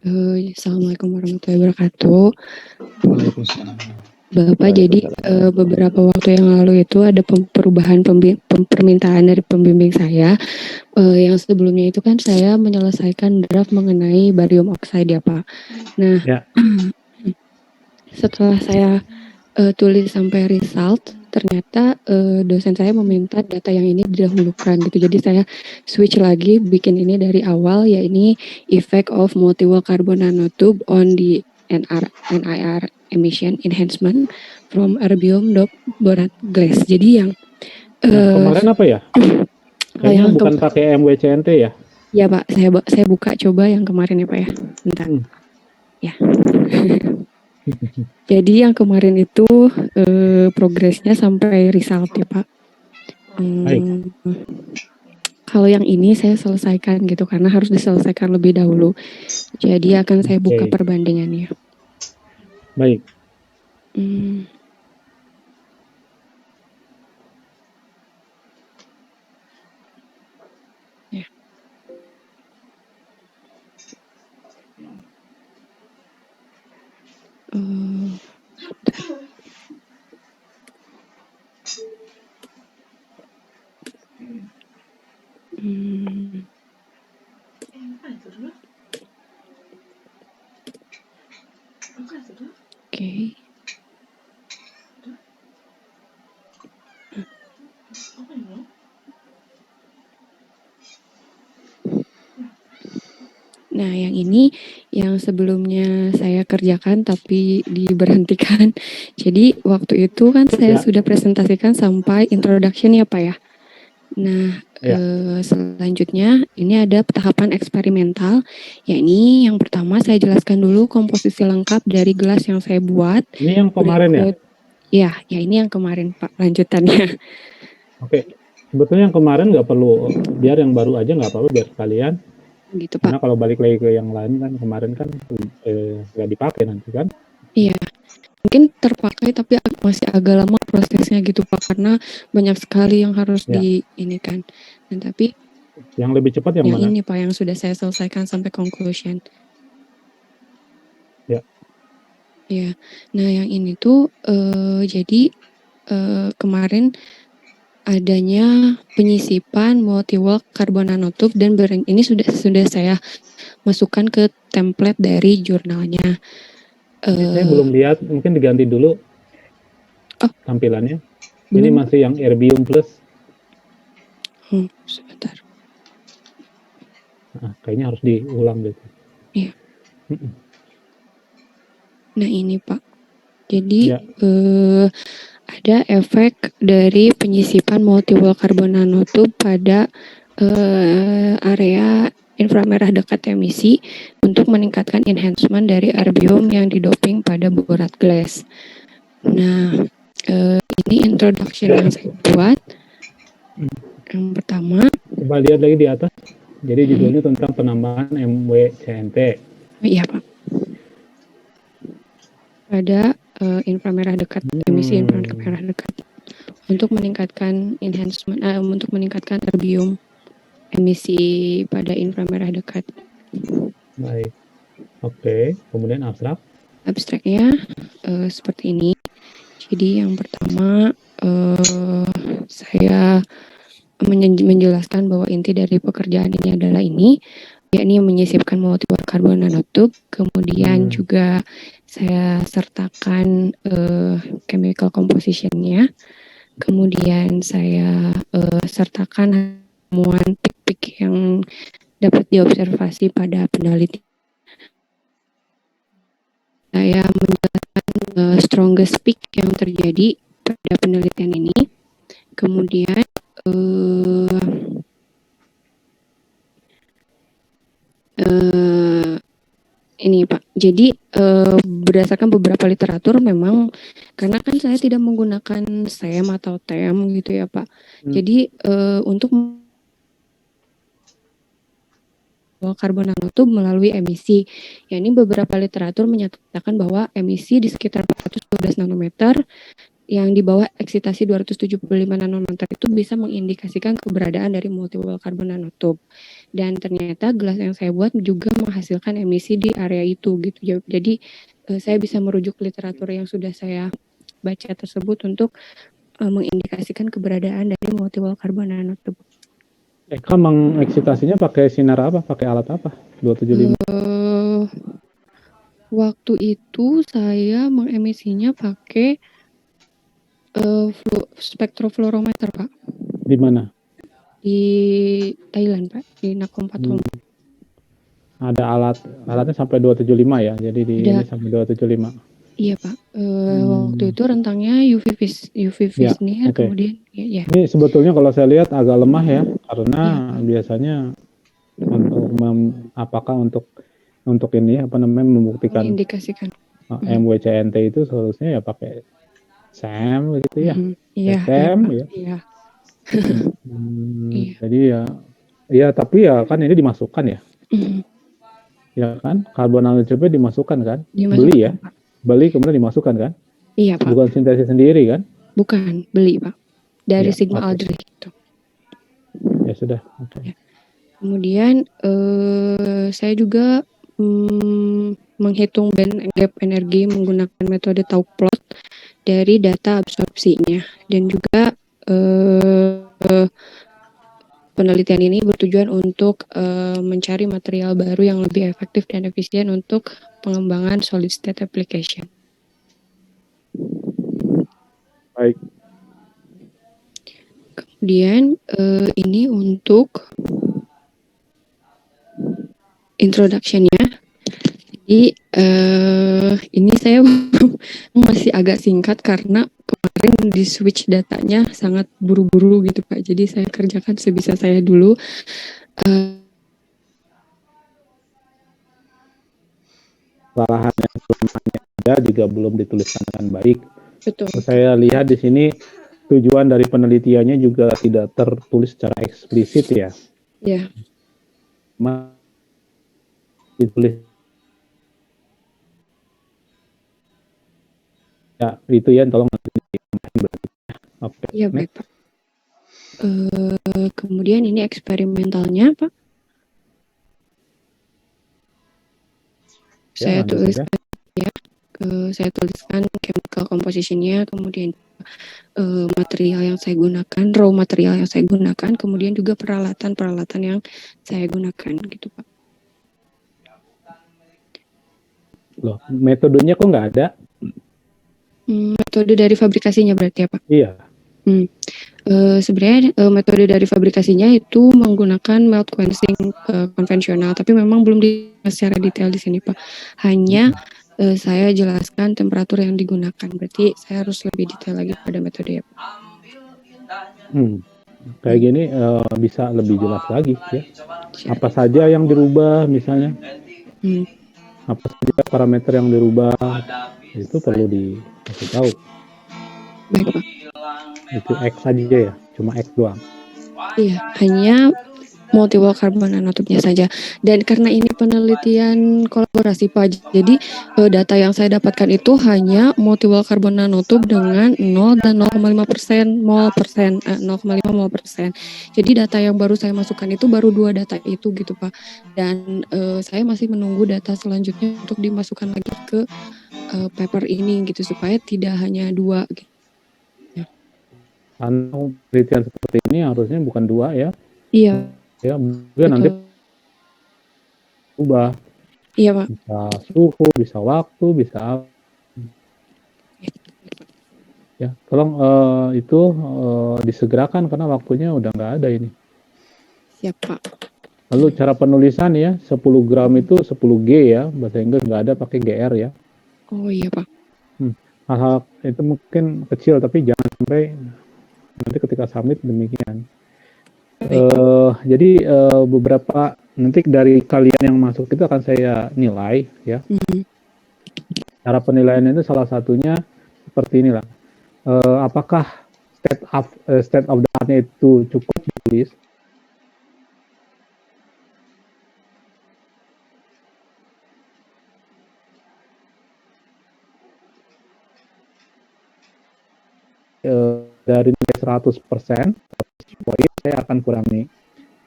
Assalamualaikum warahmatullahi wabarakatuh. Waalaikumsalam. Bapak, jadi beberapa waktu yang lalu itu ada perubahan permintaan dari pembimbing saya. Yang sebelumnya itu kan saya menyelesaikan draft mengenai barium oxide ya Pak. Nah, Ya. setelah saya tulis sampai result, ternyata dosen saya meminta data yang ini didahulukan gitu. Jadi saya switch lagi bikin ini dari awal, yaitu effect of multi-wall carbon nanotube on the NIR emission enhancement from erbium dot borat glass. Jadi yang kemarin apa ya? Kayaknya bukan pakai MWCNT ya? Ya Pak, saya buka coba yang kemarin ya Pak ya. Bentar. Ya. Jadi yang kemarin itu progresnya sampai result ya Pak. Baik. Kalau yang ini saya selesaikan gitu karena harus diselesaikan lebih dahulu. Jadi akan saya buka perbandingannya. Baik. Ya. Oke. Nah, yang ini yang sebelumnya saya kerjakan tapi diberhentikan. Jadi waktu itu kan saya sudah presentasikan sampai introduction ya Pak ya. Nah, selanjutnya ini ada tahapan eksperimental. Yakni yang pertama saya jelaskan dulu komposisi lengkap dari gelas yang saya buat. Ini yang kemarin ya? Ya ini yang kemarin Pak, lanjutannya. Oke. Sebetulnya yang kemarin nggak perlu, biar yang baru aja nggak apa-apa, biar sekalian. Gitu Pak. Karena kalau balik lagi ke yang lain kan kemarin kan nggak dipakai nanti kan? Iya. Mungkin terpakai tapi masih agak lama prosesnya gitu Pak, karena banyak sekali yang harus diinikan. Dan tapi yang lebih cepat yang mana? Yang ini Pak, yang sudah saya selesaikan sampai conclusion. Ya. Ya. Nah, yang ini tuh jadi kemarin adanya penyisipan multi-wall carbon nanotube dan ini sudah saya masukkan ke template dari jurnalnya. Saya belum lihat, mungkin diganti dulu tampilannya. Ini masih yang erbium plus. Sebentar. Nah, kayaknya harus diulang gitu. Iya. Nah ini Pak. Jadi ada efek dari penyisipan multi-wall carbon nanotube pada area inframerah dekat emisi untuk meningkatkan enhancement dari erbium yang didoping pada borat glass. Nah, ini introduction yang saya buat. Yang pertama. Coba lihat lagi di atas. Jadi judulnya tentang penambahan MWCNT. Iya Pak. Pada inframerah dekat, emisi inframerah dekat. Untuk meningkatkan enhancement, untuk meningkatkan erbium emisi pada inframerah dekat. Baik. Oke. Kemudian abstrak. Abstraknya seperti ini. Jadi yang pertama saya menjelaskan bahwa inti dari pekerjaan ini adalah ini, yakni menyisipkan multi-wall carbon nanotube. Kemudian juga saya sertakan chemical composition-nya. Kemudian saya sertakan temuan pik-pik yang dapat diobservasi pada penelitian. Saya menjelaskan strongest peak yang terjadi pada penelitian ini. Kemudian ini Pak, jadi berdasarkan beberapa literatur memang, karena kan saya tidak menggunakan SEM atau TEM gitu ya Pak. Jadi untuk karbon nanotube melalui emisi. Ya, ini beberapa literatur menyatakan bahwa emisi di sekitar 412 nanometer yang di bawah eksitasi 275 nanometer itu bisa mengindikasikan keberadaan dari multi-wall carbon nanotube. Dan ternyata gelas yang saya buat juga menghasilkan emisi di area itu gitu. Jadi saya bisa merujuk literatur yang sudah saya baca tersebut untuk mengindikasikan keberadaan dari multi-wall carbon nanotube. Eka mengeksitasinya pakai sinar apa? Pakai alat apa? 275. Waktu itu saya mengemisinya pakai spektrofluorometer, Pak. Di mana? Di Thailand, Pak, di Nakhon Pathom. Ada alatnya sampai 275 ya. Jadi ini sampai 275. Iya, Pak. Waktu itu rentangnya UV Visnir, okay. kemudian ya. Ini sebetulnya kalau saya lihat agak lemah ya, karena biasanya untuk apakah untuk ini apa namanya membuktikan MWCNT itu seharusnya ya pakai SEM gitu ya. SEM ya. Iya. Jadi ya tapi ya kan ini dimasukkan ya. Ya kan, karbon nanotube dimasukkan kan? Beli ya. Beli kemudian dimasukkan kan? Iya, Pak. Bukan sintesis sendiri kan? Bukan, beli, Pak. Dari Sigma Aldrich gitu. Ya sudah. Okay. Ya. Kemudian saya juga menghitung band gap energi menggunakan metode Tauk plot dari data absorpsinya, dan juga penelitian ini bertujuan untuk mencari material baru yang lebih efektif dan efisien untuk pengembangan solid state application. Baik. Kemudian ini untuk introduction-nya. Jadi ini saya masih agak singkat karena kemarin di switch datanya sangat buru-buru gitu, Pak. Jadi saya kerjakan sebisa saya dulu. Kesalahan yang selamanya ada juga belum dituliskan dengan baik. Betul. Saya lihat di sini tujuan dari penelitiannya juga tidak tertulis secara eksplisit ya. Ya. Ditulis ya itu ya, tolong Iya, baik, Pak. Kemudian ini eksperimentalnya, Pak. Saya tuliskan ya. Saya tuliskan chemical composition-nya, kemudian material yang saya gunakan, raw material yang saya gunakan, kemudian juga peralatan yang saya gunakan gitu, Pak. Loh, metodenya kok nggak ada? Metode dari fabrikasinya berarti ya, Pak? Iya. Sebenarnya metode dari fabrikasinya itu menggunakan melt quenching konvensional, tapi memang belum secara detail di sini, Pak. Hanya saya jelaskan temperatur yang digunakan. Berarti saya harus lebih detail lagi pada metode ya, Pak. Kayak gini bisa lebih jelas lagi ya. Apa saja yang dirubah misalnya? Apa saja parameter yang dirubah? Itu perlu dikasih tahu. Baik, Pak. Itu X saja ya, cuma X doang. Iya, hanya multi-wall carbon nanotube-nya saja. Dan karena ini penelitian kolaborasi, Pak, jadi data yang saya dapatkan itu hanya multi-wall carbon nanotube dengan 0 dan 0,5% mol persen, 0,5 mol persen. Jadi data yang baru saya masukkan itu baru 2 data itu gitu, Pak. Dan saya masih menunggu data selanjutnya untuk dimasukkan lagi ke paper ini gitu, supaya tidak hanya 2 gitu. Karena penelitian seperti ini harusnya bukan 2 ya. Iya. Ya, mungkin nanti ubah. Iya, Pak. Bisa suhu, bisa waktu, bisa ya. Tolong itu disegerakan karena waktunya udah nggak ada ini. Siap, Pak. Lalu cara penulisan ya, 10 gram itu 10G ya, bahasa Inggris nggak ada pakai GR ya. Oh iya, Pak. Hal-hal itu mungkin kecil tapi jangan sampai nanti ketika submit demikian. Jadi beberapa nanti dari kalian yang masuk itu akan saya nilai ya. Cara penilaian itu salah satunya seperti inilah. Apakah state of the art-nya itu cukup ditulis? dari nilai 100% poin saya akan kurangi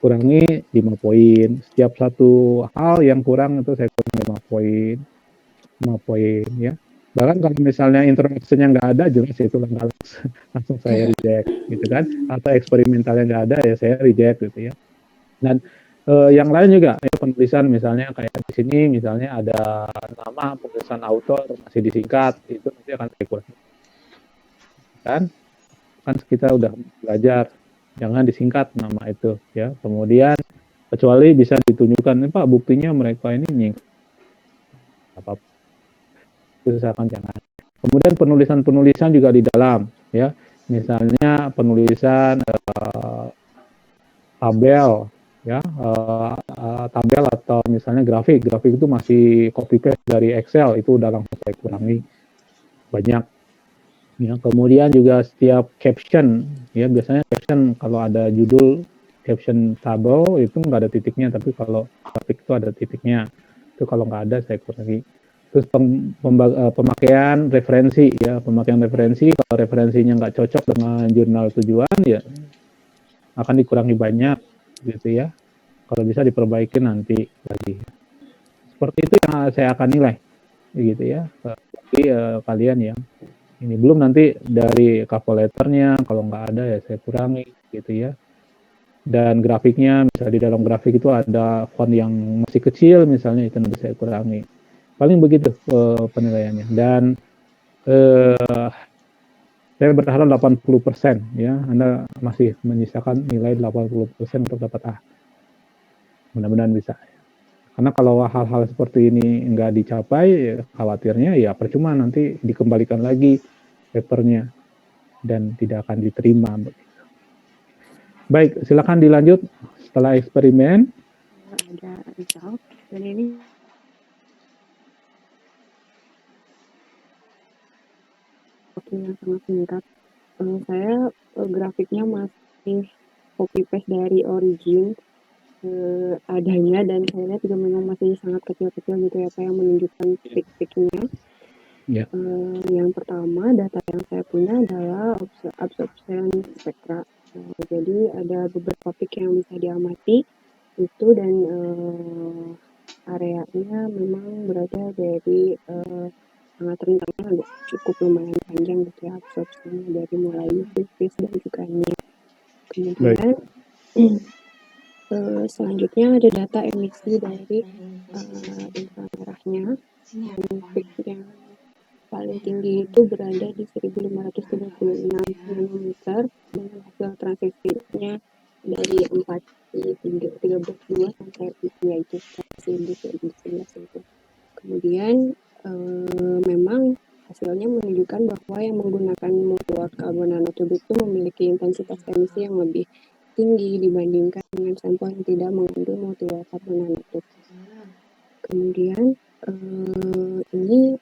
5 poin. Setiap satu hal yang kurang itu saya kurangi 5 poin ya. Bahkan kalau misalnya introduction-nya nggak ada, jelas itu langsung saya reject gitu kan. Atau eksperimentalnya nggak ada ya saya reject gitu ya. Dan yang lain juga ya, penulisan misalnya kayak di sini misalnya ada nama penulisan author masih disingkat, itu nanti akan saya kurangi. Kan kita udah belajar jangan disingkat nama itu ya. Kemudian kecuali bisa ditunjukkan Pak buktinya mereka ini nying apa usahakan jangan. Kemudian penulisan juga di dalam ya, misalnya penulisan tabel ya, tabel atau misalnya grafik itu masih copy paste dari Excel, itu udah langsung saya kurangi banyak ya. Kemudian juga setiap caption ya, biasanya caption kalau ada judul caption tabel itu nggak ada titiknya, tapi kalau grafik itu ada titiknya, itu kalau nggak ada saya kurangi. Terus pemakaian referensi ya, kalau referensinya nggak cocok dengan jurnal tujuan ya akan dikurangi banyak gitu ya. Kalau bisa diperbaiki nanti lagi. Seperti itu yang saya akan nilai gitu ya. Jadi kalian yang ini belum nanti dari cover letternya kalau nggak ada ya saya kurangi gitu ya. Dan grafiknya misalnya di dalam grafik itu ada font yang masih kecil misalnya, itu nanti saya kurangi. Paling begitu penilaiannya. Dan saya berharap 80% ya. Anda masih menyisakan nilai 80% untuk dapat A. Mudah-mudahan bisa. Karena kalau hal-hal seperti ini nggak dicapai, khawatirnya ya percuma nanti dikembalikan lagi papernya dan tidak akan diterima. Baik, silakan dilanjut setelah eksperimen. Ada result dan ini waktu yang sangat singkat. Saya grafiknya masih copy paste dari origin adanya, dan saya lihat juga memang masih sangat kecil-kecil gitu ya Pak yang menunjukkan titik-titiknya. Ya. Yang pertama data yang saya punya adalah absorption spectra. Jadi ada beberapa peak yang bisa diamati itu, dan areanya memang berada dari sangat rentangnya cukup lumayan panjang gitu ya absorpsinya, dari mulai face dan juga near. Kemudian selanjutnya ada data emisi dari inframerahnya, dan peak yang paling tinggi itu berada di 1536 nanometer dengan hasil transisinya dari 4:13:2 sampai yaitu 11:11 itu. Kemudian memang hasilnya menunjukkan bahwa yang menggunakan multi-wall carbon nanotube itu memiliki intensitas emisi yang lebih tinggi dibandingkan dengan sampel yang tidak mengandung multi-wall carbon nanotube. Kemudian ini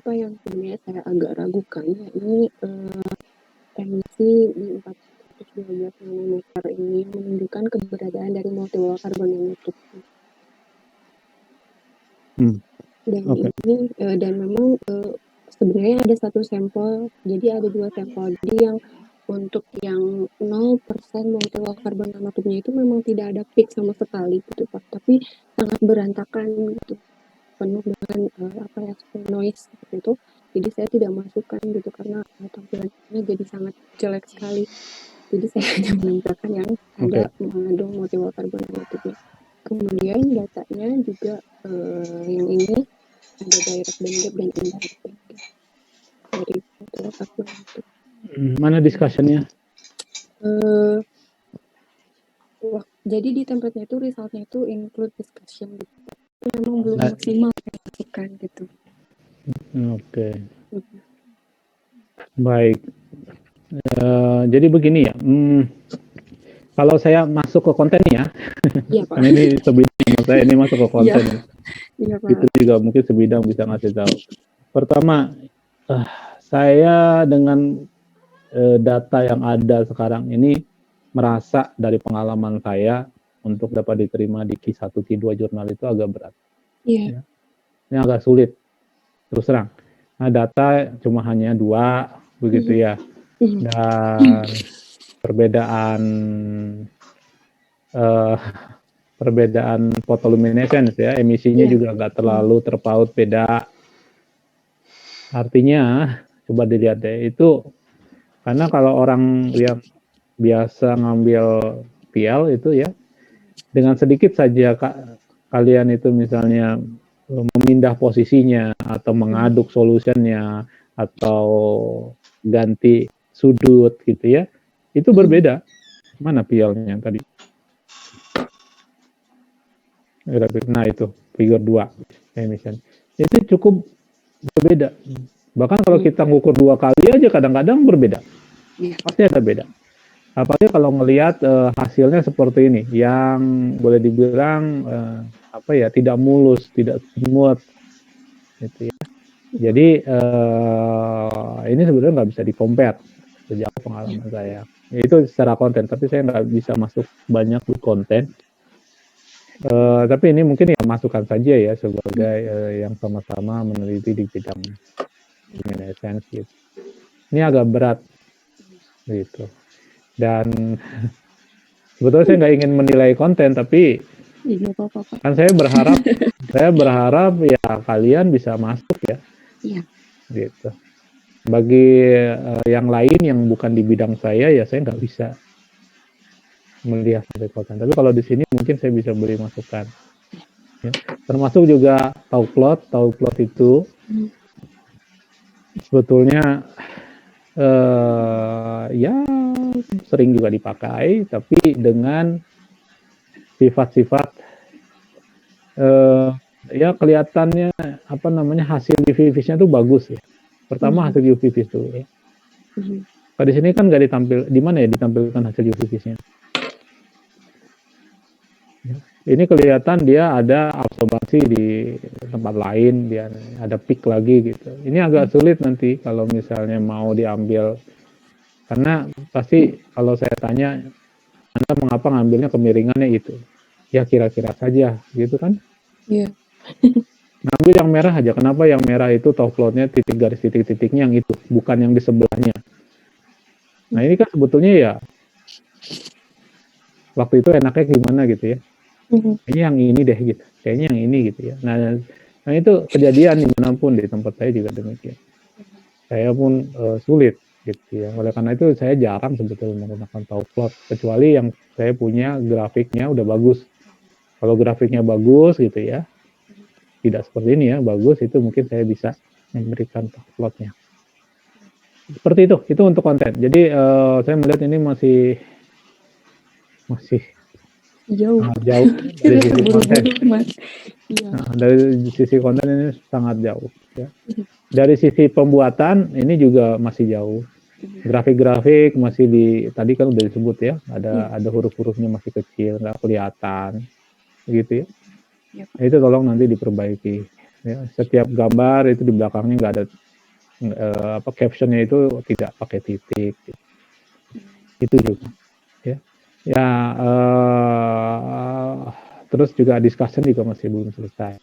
Pak yang sebenarnya saya agak ragukan, ini emisi di 412 nanometer ini menunjukkan keberadaan dari multi-wall carbon nanotube. Dan ini dan memang sebenarnya ada satu sampel, jadi ada 2 sampel. Jadi yang untuk yang 0% multi-wall carbon nanotube-nya itu memang tidak ada peak sama sekali gitu Pak, tapi sangat berantakan gitu, penuh dengan noise seperti itu. Jadi saya tidak masukkan gitu karena tampilannya jadi sangat jelek sekali. Jadi saya hanya menempelkan yang ada mengandung multi-wall carbon nanotube-nya. Kemudian datanya juga yang ini ada direct bandgap dan indirect bandgap dari multi-wall carbon nanotube. Mana discussion-nya? Jadi di template-nya itu result-nya itu include discussion gitu. Memang belum maksimal saya masukkan gitu. Baik. Jadi begini ya. Kalau saya masuk ke kontennya, iya, Pak. Karena ini sebidang saya ini masuk ke konten. Iya, Pak. Itu juga mungkin sebidang bisa ngasih tahu. Pertama, saya dengan data yang ada sekarang ini merasa dari pengalaman saya untuk dapat diterima di Q1, Q2 jurnal itu agak berat. Iya. Ini agak sulit, terus terang. Nah, data cuma hanya 2, begitu ya. Dan perbedaan photoluminescence ya, emisinya juga nggak terlalu terpaut beda. Artinya coba dilihat deh, itu karena kalau orang yang biasa ngambil PL itu ya, dengan sedikit saja kalian itu misalnya memindah posisinya atau mengaduk solusinya atau ganti sudut gitu ya, itu berbeda. Mana PL-nya tadi? Nah itu figure 2 emission. Itu cukup berbeda. Bahkan kalau kita ngukur 2 kali aja kadang-kadang berbeda. Pasti ada beda. Apalagi kalau ngelihat hasilnya seperti ini, yang boleh dibilang tidak mulus, tidak smooth, gitu ya. Jadi ini sebenarnya nggak bisa di-compare sejauh pengalaman saya. Itu secara konten, tapi saya nggak bisa masuk banyak di konten. Tapi ini mungkin ya masukan saja ya sebagai yang sama-sama meneliti di bidang luminescence gitu. Ini agak berat gitu. Dan sebetulnya saya nggak ingin menilai konten, tapi kan saya berharap ya kalian bisa masuk ya. Iya. Gitu. Bagi yang lain yang bukan di bidang saya ya saya nggak bisa melihat dari konten. Tapi kalau di sini mungkin saya bisa beri masukan. Ya. Termasuk juga tau plot itu sebetulnya ya sering juga dipakai, tapi dengan sifat-sifat ya kelihatannya hasil UV vis-nya tuh bagus ya. Pertama hasil UV vis dulu ya. Kalau di sini kan nggak di mana ya ditampilkan hasil UV vis-nya. Ini kelihatan dia ada absorbasi di tempat lain, dia ada peak lagi gitu. Ini agak sulit nanti kalau misalnya mau diambil, karena pasti kalau saya tanya, Anda mengapa ngambilnya kemiringannya itu? Ya kira-kira saja gitu kan? Iya. Ngambil yang merah aja, kenapa yang merah itu top plotnya titik garis titik-titiknya yang itu, bukan yang di sebelahnya. Nah ini kan sebetulnya ya, waktu itu enaknya gimana gitu ya. Kayaknya yang ini deh gitu, kayaknya yang ini gitu ya. Nah itu kejadian dimanapun, di tempat saya juga demikian. Saya pun sulit gitu ya. Oleh karena itu saya jarang sebetulnya menggunakan top plot, kecuali yang saya punya grafiknya udah bagus. Kalau grafiknya bagus gitu ya, tidak seperti ini ya, bagus, itu mungkin saya bisa memberikan top plotnya. Seperti itu untuk konten. Jadi saya melihat ini masih jauh dari sisi konten. Nah, dari sisi konten ini sangat jauh ya. Dari sisi pembuatan ini juga masih jauh. Grafik-grafik masih tadi kan udah disebut ya, ada huruf-hurufnya masih kecil, nggak kelihatan gitu ya. Nah, itu tolong nanti diperbaiki ya. Setiap gambar itu di belakangnya nggak ada captionnya itu tidak pakai titik gitu. Itu juga ya. Terus juga discussion juga masih belum selesai.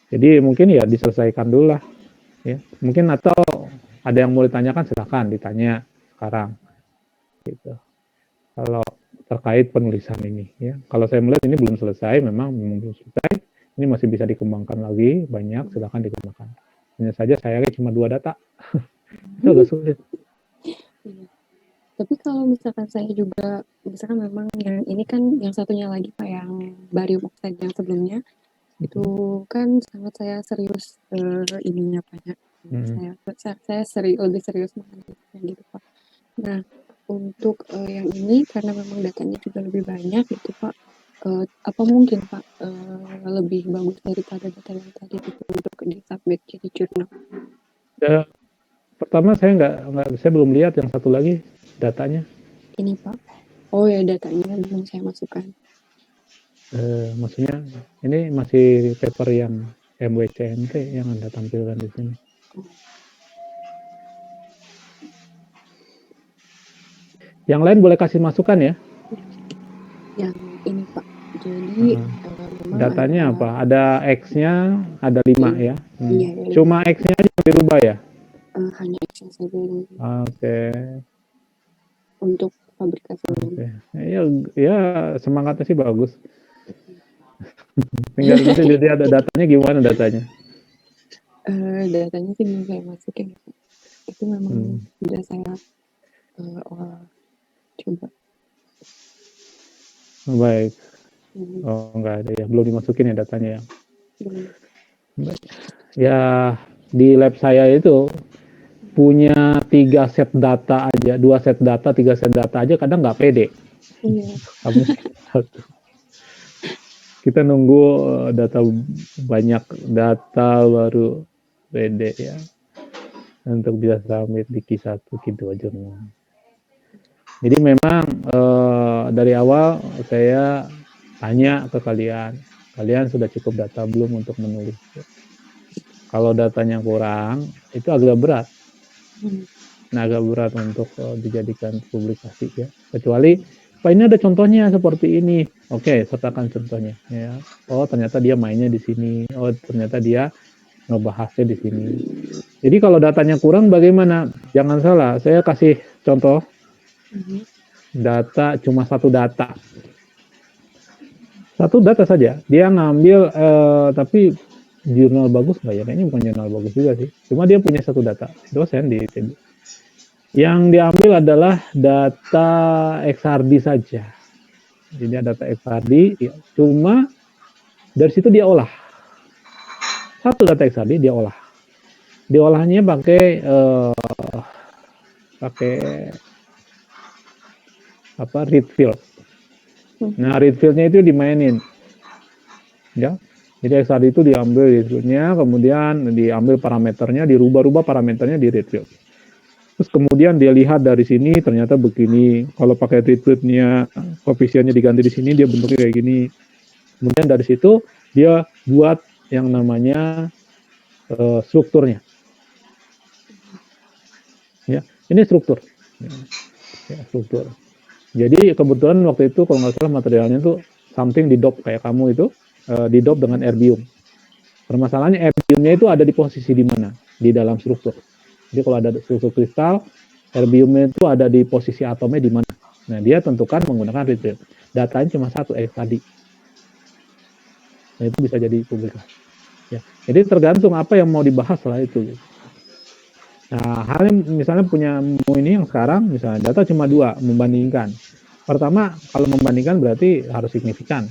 Jadi mungkin ya diselesaikan dulu lah ya. Mungkin atau ada yang mau ditanyakan silakan ditanya sekarang gitu. Kalau terkait penulisan ini ya. Kalau saya melihat ini belum selesai, memang belum selesai. Ini masih bisa dikembangkan lagi, banyak, silakan dikembangkan. Hanya saja sayangnya cuma 2 data. Itu agak sulit. Tapi kalau misalkan saya juga, misalkan memang yang ini kan yang satunya lagi Pak, yang barium oxide yang sebelumnya, itu kan sangat saya serius ininya Pak ya. Saya lebih serius menganalisisnya gitu Pak. Nah, untuk yang ini karena memang datanya juga lebih banyak gitu Pak, apa mungkin Pak lebih bagus daripada data yang tadi itu untuk disubmit jadi jurnal? Ya, pertama saya belum lihat yang satu lagi datanya. Ini Pak. Oh ya, datanya belum saya masukkan. Maksudnya ini masih paper yang MWCNT yang Anda tampilkan di sini. Yang lain boleh kasih masukan ya? Yang ini Pak. Jadi datanya apa? Ada X-nya, ada 5 ya. Iya. Cuma X-nya aja yang dirubah ya? hanya accessible Oke. untuk fabrikasi. Oke. Ya semangatnya sih bagus. Tinggal nanti dia ada datanya, gimana datanya? Datanya sih belum saya masukin, itu memang sudah saya coba. Baik. Oh, enggak ada ya, belum dimasukin ya datanya ya. Ya di lab saya itu punya 3 set data aja, 2 set data, 3 set data aja kadang nggak pede. Kamu satu. Kita nunggu data banyak, data baru pede ya. Untuk bisa submit di Q1, Q2 jurnal. Jadi memang dari awal saya tanya ke kalian sudah cukup data belum untuk menulis? Kalau datanya kurang, itu agak berat. Nah, agak berat untuk dijadikan publikasi ya. Kecuali, Pak ini ada contohnya seperti ini. Oke, sertakan contohnya. Ya. Oh, ternyata dia mainnya di sini. Oh, ternyata dia ngebahasnya di sini. Jadi kalau datanya kurang bagaimana? Jangan salah, saya kasih contoh. Data cuma satu data. Satu data saja. Dia ngambil, tapi jurnal bagus nggak ya? Kayaknya bukan jurnal bagus juga sih. Cuma dia punya satu data. Dosen di ITB. Yang diambil adalah data XRD saja. Jadi data XRD, ya, cuma dari situ dia olah. Satu data XRD dia olah. Diolahnya pakai read field. Nah, read fieldnya itu dimainin. Ya. Jadi XRD itu diambil read fieldnya, kemudian diambil parameternya, dirubah-rubah parameternya di read field. Terus kemudian dia lihat dari sini ternyata begini. Kalau pakai read fieldnya, koefisiennya diganti di sini, dia bentuknya kayak gini. Kemudian dari situ dia buat yang namanya strukturnya. Ya, ini struktur. Ya, struktur. Jadi kebetulan waktu itu kalau nggak salah materialnya itu something di-dop kayak kamu itu, di-dop dengan erbium. Permasalahannya erbiumnya itu ada di posisi di mana? Di dalam struktur. Jadi kalau ada struktur kristal, erbiumnya itu ada di posisi atomnya di mana? Nah, dia tentukan menggunakan read field. Datanya cuma satu tadi. Nah, itu bisa jadi publikasi. Ya. Jadi tergantung apa yang mau dibahas lah itu. Nah, halnya misalnya punya ini yang sekarang, misalnya data cuma 2, membandingkan. Pertama, kalau membandingkan berarti harus signifikan.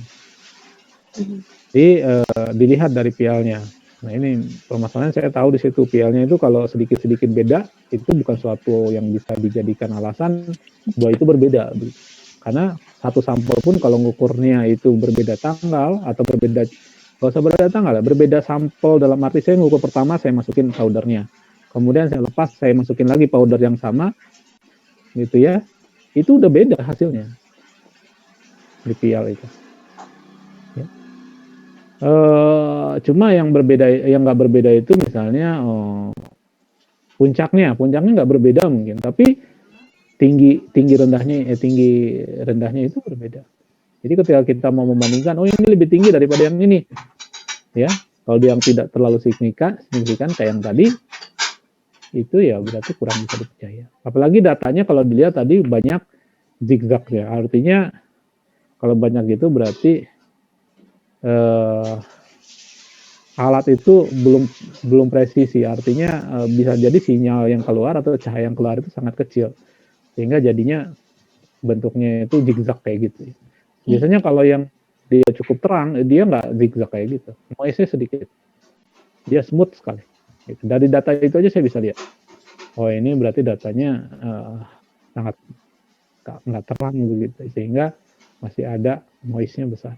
Jadi dilihat dari PL-nya. Nah, ini permasalahan saya tahu di situ PL-nya itu kalau sedikit-sedikit beda, itu bukan suatu yang bisa dijadikan alasan bahwa itu berbeda. Karena satu sampel pun kalau ngukurnya itu berbeda tanggal atau berbeda, nggak usah berbeda tanggal, berbeda sampel dalam arti saya ngukur pertama saya masukin powdernya. Kemudian saya lepas, saya masukin lagi powder yang sama, gitu ya, itu udah beda hasilnya di PL itu. Ya. Cuma yang berbeda, yang nggak berbeda itu misalnya puncaknya nggak berbeda mungkin, tapi tinggi rendahnya itu berbeda. Jadi ketika kita mau membandingkan, oh ini lebih tinggi daripada yang ini, ya. Kalau yang tidak terlalu signifikan kayak yang tadi, itu ya berarti kurang bisa dipercaya. Apalagi datanya kalau dilihat tadi banyak zigzag ya, artinya kalau banyak gitu berarti alat itu belum presisi, artinya bisa jadi sinyal yang keluar atau cahaya yang keluar itu sangat kecil, sehingga jadinya bentuknya itu zigzag kayak gitu. Biasanya kalau yang dia cukup terang, dia nggak zigzag kayak gitu, noise-nya sedikit, dia smooth sekali. Dari data itu aja saya bisa lihat, oh ini berarti datanya sangat nggak terang begitu, sehingga masih ada noise-nya besar.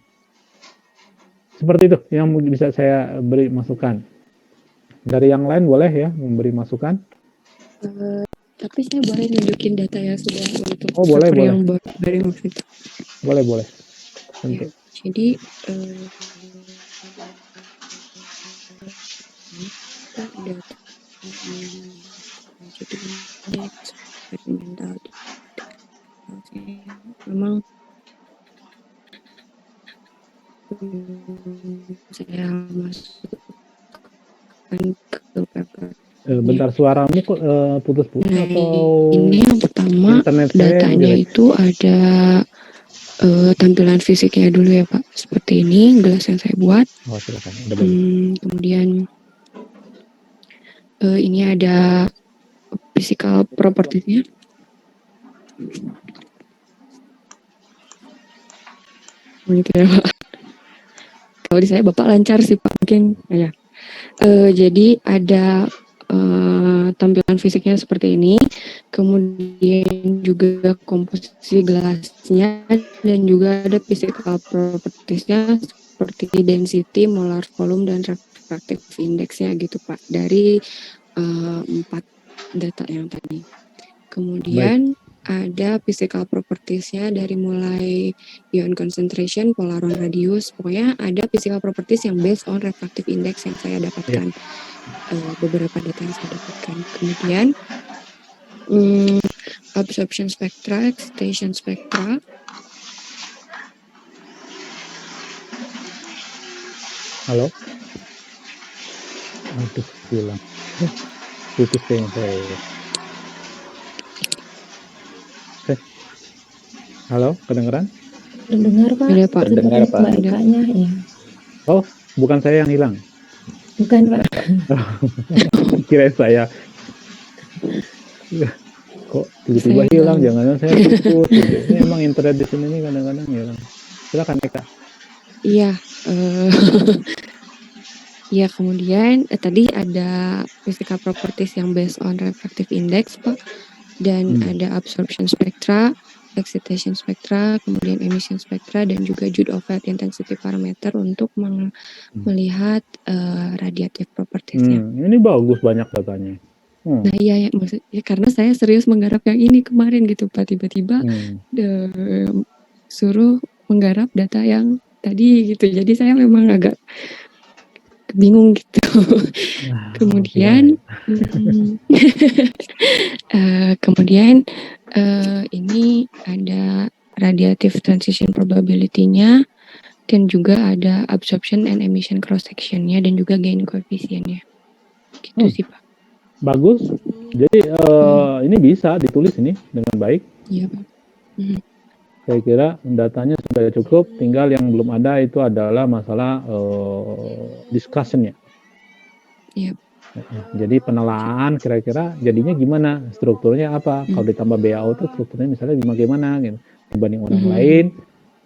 Seperti itu yang bisa saya beri masukan. Dari yang lain boleh ya memberi masukan? Tapi saya boleh nunjukin data yang sudah untuk boleh. yang dari waktu itu. Boleh. Ya, jadi data jadi eksperimental memang saya masukkan ke paper Bentar, suaramu kok putus-putus atau ini yang pertama datanya itu ada tampilan fisiknya dulu ya Pak. Seperti ini gelas yang saya buat. Oh, silakan. Kemudian ini ada physical properties-nya. Begitu ya Pak. Kalau di saya Bapak lancar sih Pak mungkin ya. Jadi ada tampilan fisiknya seperti ini, kemudian juga komposisi gelasnya dan juga ada physical properties-nya seperti density, molar volume dan refractive index-nya gitu Pak dari 4 data yang tadi. Kemudian ada physical properties-nya dari mulai ion concentration, polaron radius, pokoknya ada physical properties yang based on refractive index yang saya dapatkan. Beberapa data yang saya dapatkan. Kemudian absorption spectra, excitation spectra. Halo? Aduh, hilang. Putus kayaknya saya. Halo, kedengeran? Dengar Pak. Ada Pak. Terdengar Pak. Mbak Eka-nya ya. Oh, bukan saya yang hilang. Bukan Pak. Kira saya. Kok tiba-tiba hilang? Jangan-jangan saya putus. Gitu. Ini emang internet di sini nih kadang-kadang hilang. Silakan Eka. Iya. Ya kemudian tadi ada physical properties yang based on refractive index Pak, dan ada absorption spectra, excitation spectra, kemudian emission spectra dan juga Jude-Oveldt intensity parameter untuk melihat radiative properties-nya. Ini bagus banyak datanya. Nah iya ya, maksudnya karena saya serius menggarap yang ini kemarin gitu Pak, tiba-tiba suruh menggarap data yang tadi gitu, jadi saya memang agak bingung gitu. Kemudian ini ada radiative transition probability-nya dan juga ada absorption and emission cross section-nya dan juga gain coefficient-nya. Gitu sih Pak. Bagus. Jadi ini bisa ditulis ini dengan baik. Iya Pak. Saya kira datanya sudah cukup, tinggal yang belum ada itu adalah masalah discussion-nya. Iya. Jadi penelaahan kira-kira jadinya gimana, strukturnya apa, kalau ditambah BAO itu strukturnya misalnya bagaimana gitu, dibanding orang lain,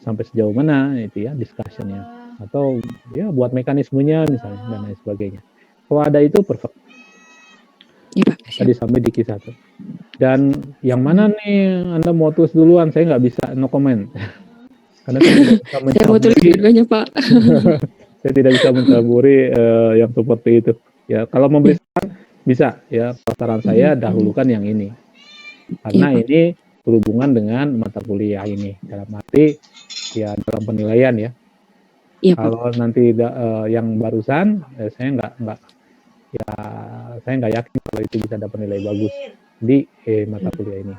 sampai sejauh mana itu ya discussion-nya. Atau ya buat mekanismenya misalnya dan lain sebagainya. Kalau ada itu perfect. Iya Pak. Tadi sampai di Q1. Dan yang mana nih Anda mau tulis duluan, saya nggak bisa no comment. Karena saya mau tulis dua-duanya Pak. Saya tidak bisa mencampuri yang seperti itu. Ya kalau memberi saran bisa ya, saran saya dahulukan yang ini. Karena ini berhubungan dengan mata kuliah ini. Dalam arti ya dalam penilaian ya. Iya, kalau nanti yang barusan saya nggak yakin kalau itu bisa dapat nilai bagus di mata kuliah ini.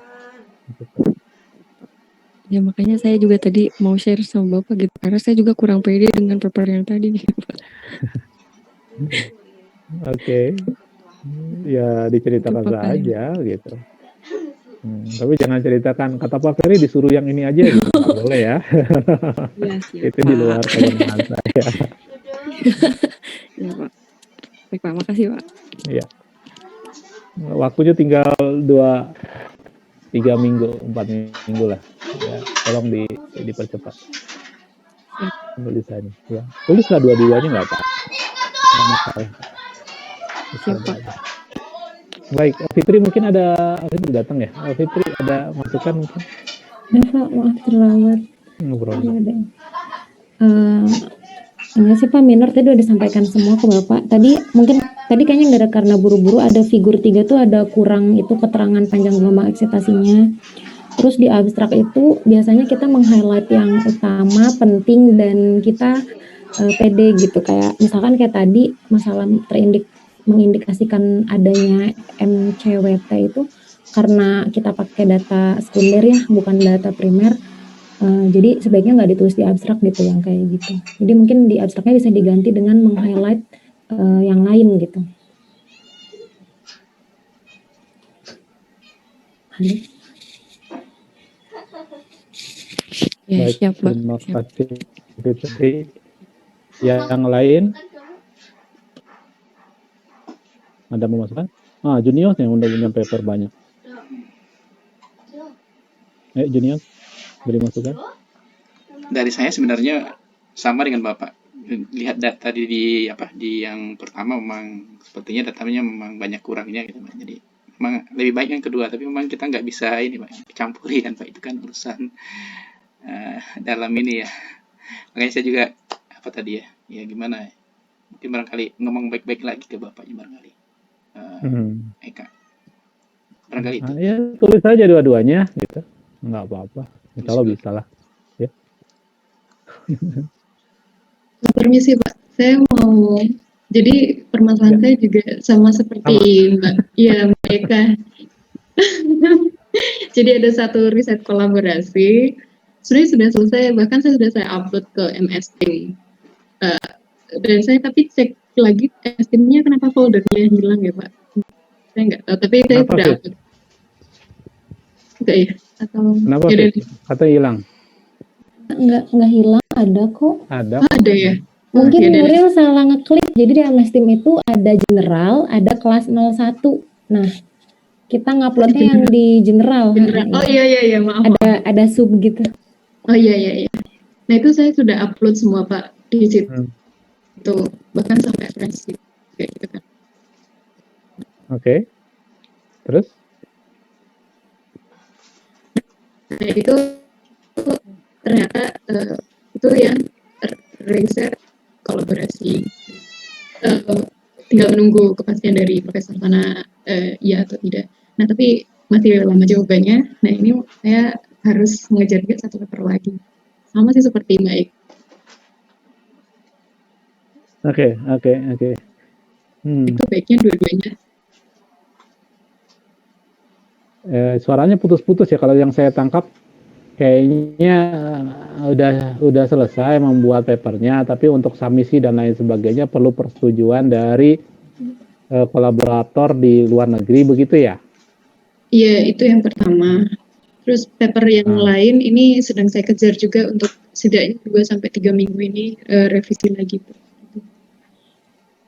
Ya makanya saya juga tadi mau share sama Bapak gitu, karena saya juga kurang pede dengan paper yang tadi nih. Oke. Ya diceritakan saja gitu. Tapi jangan ceritakan kata Pak Ferry disuruh yang ini aja gitu. Nggak boleh ya. Itu di luar kewenangan saya. Ya Pak. Baik Pak, makasih Pak. Iya. Waktunya tinggal 3 minggu, 4 minggu lah. Ya, tolong dipercepat. Tulisannya. Ya. Tulislah dua-duanya nggak apa-apa. Nggak masalah. Siapa? Baik, Fitri mungkin ada, Fitri datang ya? Fitri ada masukan mungkin? Ya Pak, maaf terlambat. Ngobrol. Enggak sih Pak, minor tadi udah disampaikan semua ke Bapak. Tadi kayaknya nggak ada karena buru-buru, ada figur 3 tuh ada kurang itu keterangan panjang gelombang eksitasinya. Terus di abstrak itu biasanya kita meng-highlight yang utama, penting, dan kita pede gitu. Kayak misalkan kayak tadi masalah mengindikasikan adanya MCWT itu karena kita pakai data sekunder ya, bukan data primer. Jadi sebaiknya nggak ditulis di abstrak gitu yang kayak gitu. Jadi mungkin di abstraknya bisa diganti dengan meng-highlight yang lain gitu. Ya, Baik, siap, Mbak. terima Siap. kasih Fitri. Yang lain ada mau masukan? Junior yang udah punya paper banyak. Junior, beri masukan. Dari saya sebenarnya sama dengan Bapak. Lihat data di yang pertama memang sepertinya datanya memang banyak kurangnya gitu Pak. Jadi memang lebih baik yang kedua, tapi memang kita nggak bisa ini Pak, campuri kan Pak, itu kan urusan dalam ini ya. Makanya saya juga apa tadi ya gimana ya, mungkin barangkali ngomong baik-baik lagi ke Bapaknya barangkali. Eka. Barangkali itu. Ya tulis aja dua-duanya gitu. Nggak apa-apa. Kalau bisa lah. Ya. Permisi Pak, saya mau, jadi permasalahan saya juga sama seperti Mbak Eka. Jadi ada satu riset kolaborasi, sebenarnya sudah selesai, bahkan saya upload ke MS Team. Dan saya tapi cek lagi MS Team-nya kenapa foldernya hilang ya Pak? Saya nggak tahu, tapi saya sudah upload. Enggak ya? Atau kenapa kata hilang? Enggak hilang, ada kok. Ada ya? Mungkin Nuril salah ngeklik. Jadi di MS Team itu ada general, ada kelas 01. Nah, kita nguploadnya yang di general. Oh iya, maaf. Ada sub gitu. Oh iya. Nah itu saya sudah upload semua Pak di situ. Bahkan sampai transkrip kayak gitu kan. Oke. Terus? Nah itu ternyata itu yang riset kolaborasi. Tinggal menunggu kepastian dari Profesor Sana iya atau tidak. Nah tapi masih lama jawabannya. Nah ini saya harus mengejar juga satu paper lagi. Sama sih seperti Mbak Eka. Oke. Itu baiknya dua-duanya. Suaranya putus-putus ya, kalau yang saya tangkap kayaknya udah selesai membuat papernya, tapi untuk submisi dan lain sebagainya perlu persetujuan dari kolaborator di luar negeri, begitu ya? Iya, itu yang pertama. Terus paper yang lain ini sedang saya kejar juga untuk setidaknya 2-3 minggu ini revisi lagi.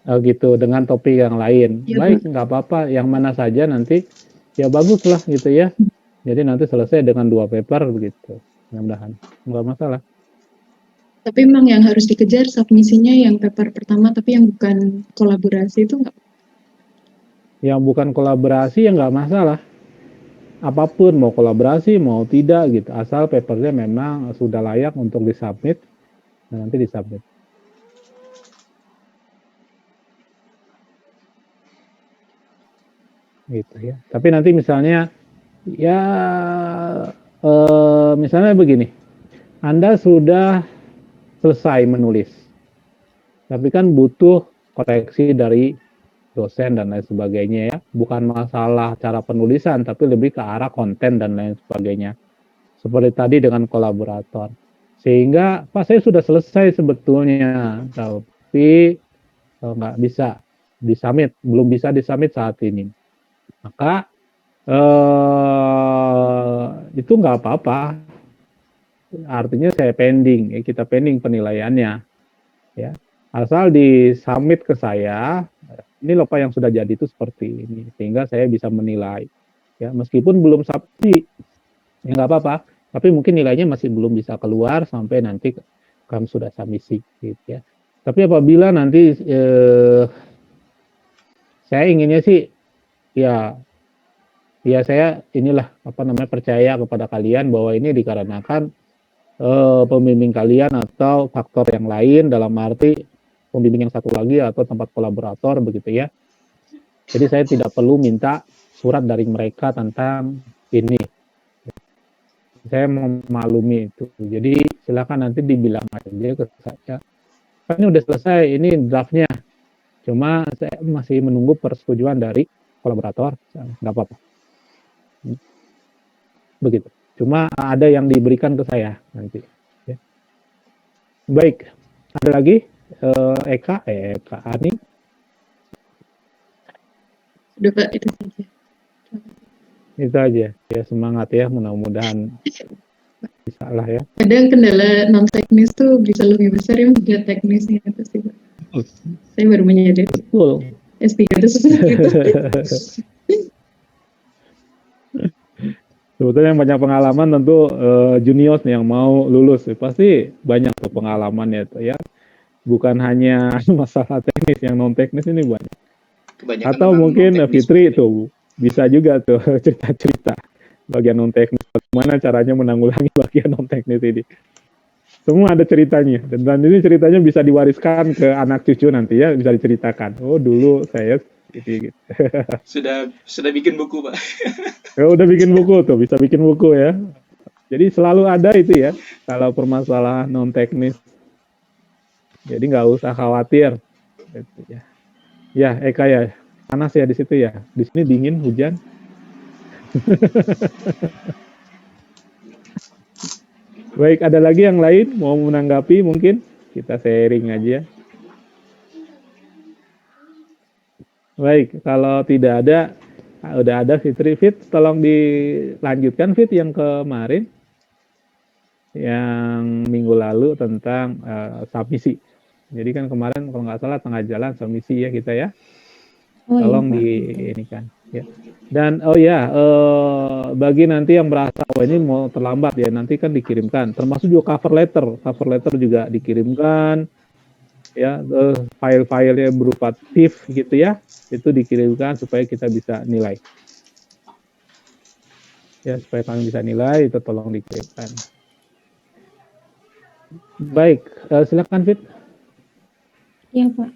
Oh gitu, dengan topik yang lain. Ya, baik, nggak apa-apa, yang mana saja nanti ya bagus lah gitu ya. Jadi nanti selesai dengan 2 paper begitu, mudah-mudahan nggak masalah. Tapi memang yang harus dikejar submisinya yang paper pertama, tapi yang bukan kolaborasi itu nggak? Yang bukan kolaborasi ya nggak masalah. Apapun, mau kolaborasi mau tidak gitu, asal papernya memang sudah layak untuk disubmit, dan nanti disubmit. Gitu ya. Tapi nanti misalnya ya misalnya begini, Anda sudah selesai menulis, tapi kan butuh koreksi dari dosen dan lain sebagainya ya, bukan masalah cara penulisan, tapi lebih ke arah konten dan lain sebagainya. Seperti tadi dengan kolaborator. Sehingga, Pak, saya sudah selesai sebetulnya, tapi nggak bisa disubmit, belum bisa disubmit saat ini. Maka itu nggak apa-apa. Artinya saya pending, ya, kita pending penilaiannya. Ya. Asal disubmit ke saya, ini loh Pak yang sudah jadi itu seperti ini, sehingga saya bisa menilai. Ya, meskipun belum submit, ya nggak apa-apa, tapi mungkin nilainya masih belum bisa keluar sampai nanti kamu sudah submisi, gitu ya. Tapi apabila nanti saya inginnya sih, ya saya inilah percaya kepada kalian bahwa ini dikarenakan pembimbing kalian atau faktor yang lain, dalam arti pembimbing yang satu lagi atau tempat kolaborator begitu ya. Jadi saya tidak perlu minta surat dari mereka tentang ini. Saya memaklumi itu. Jadi silakan nanti dibilang aja ke saya. Kan ini udah selesai, ini draftnya. Cuma saya masih menunggu persetujuan dari kolaborator. Nggak apa-apa. Begitu. Cuma ada yang diberikan ke saya nanti. Ya. Baik. Ada lagi? Eka Ani. Sudah Pak, itu saja. Itu aja. Ya semangat ya, mudah-mudahan bisa lah ya. Kadang kendala non teknis tuh bisa lebih besar yang tidak teknisnya itu sih, Pak. Saya baru menyadari. Betul. S3 itu seperti itu. Sebetulnya yang banyak pengalaman tentu juniors nih yang mau lulus pasti banyak tuh pengalamannya tuh ya. Bukan hanya masalah teknis, yang non teknis ini banyak. Kebanyakan Atau memang mungkin non-teknis, Fitri Pak. tuh bisa juga tuh cerita-cerita bagian non teknis, bagaimana caranya menanggulangi bagian non teknis ini. Semua ada ceritanya, dan ini ceritanya bisa diwariskan ke anak cucu nanti ya, bisa diceritakan. Oh dulu saya gitu. Sudah bikin buku, Pak. Ya, udah bikin buku tuh, bisa bikin buku ya. Jadi selalu ada itu ya, kalau permasalahan non teknis. Jadi nggak usah khawatir. Gitu ya. Ya, Eka ya, panas ya di situ ya. Di sini dingin, hujan. Baik, ada lagi yang lain mau menanggapi mungkin? Kita sharing aja. Baik, kalau tidak ada, udah ada Fitri. Fit, tolong dilanjutkan Fit yang kemarin. Yang minggu lalu tentang submisi. Jadi kan kemarin kalau nggak salah tengah jalan submisi ya kita ya. Tolong ini kan ya. Dan bagi nanti yang merasa ini mau terlambat ya, nanti kan dikirimkan. Termasuk juga cover letter juga dikirimkan ya, file-filenya berupa TIFF gitu ya, itu dikirimkan supaya kita bisa nilai. Ya, supaya kami bisa nilai itu tolong dikirimkan. Baik, silakan Fit. Ya Pak.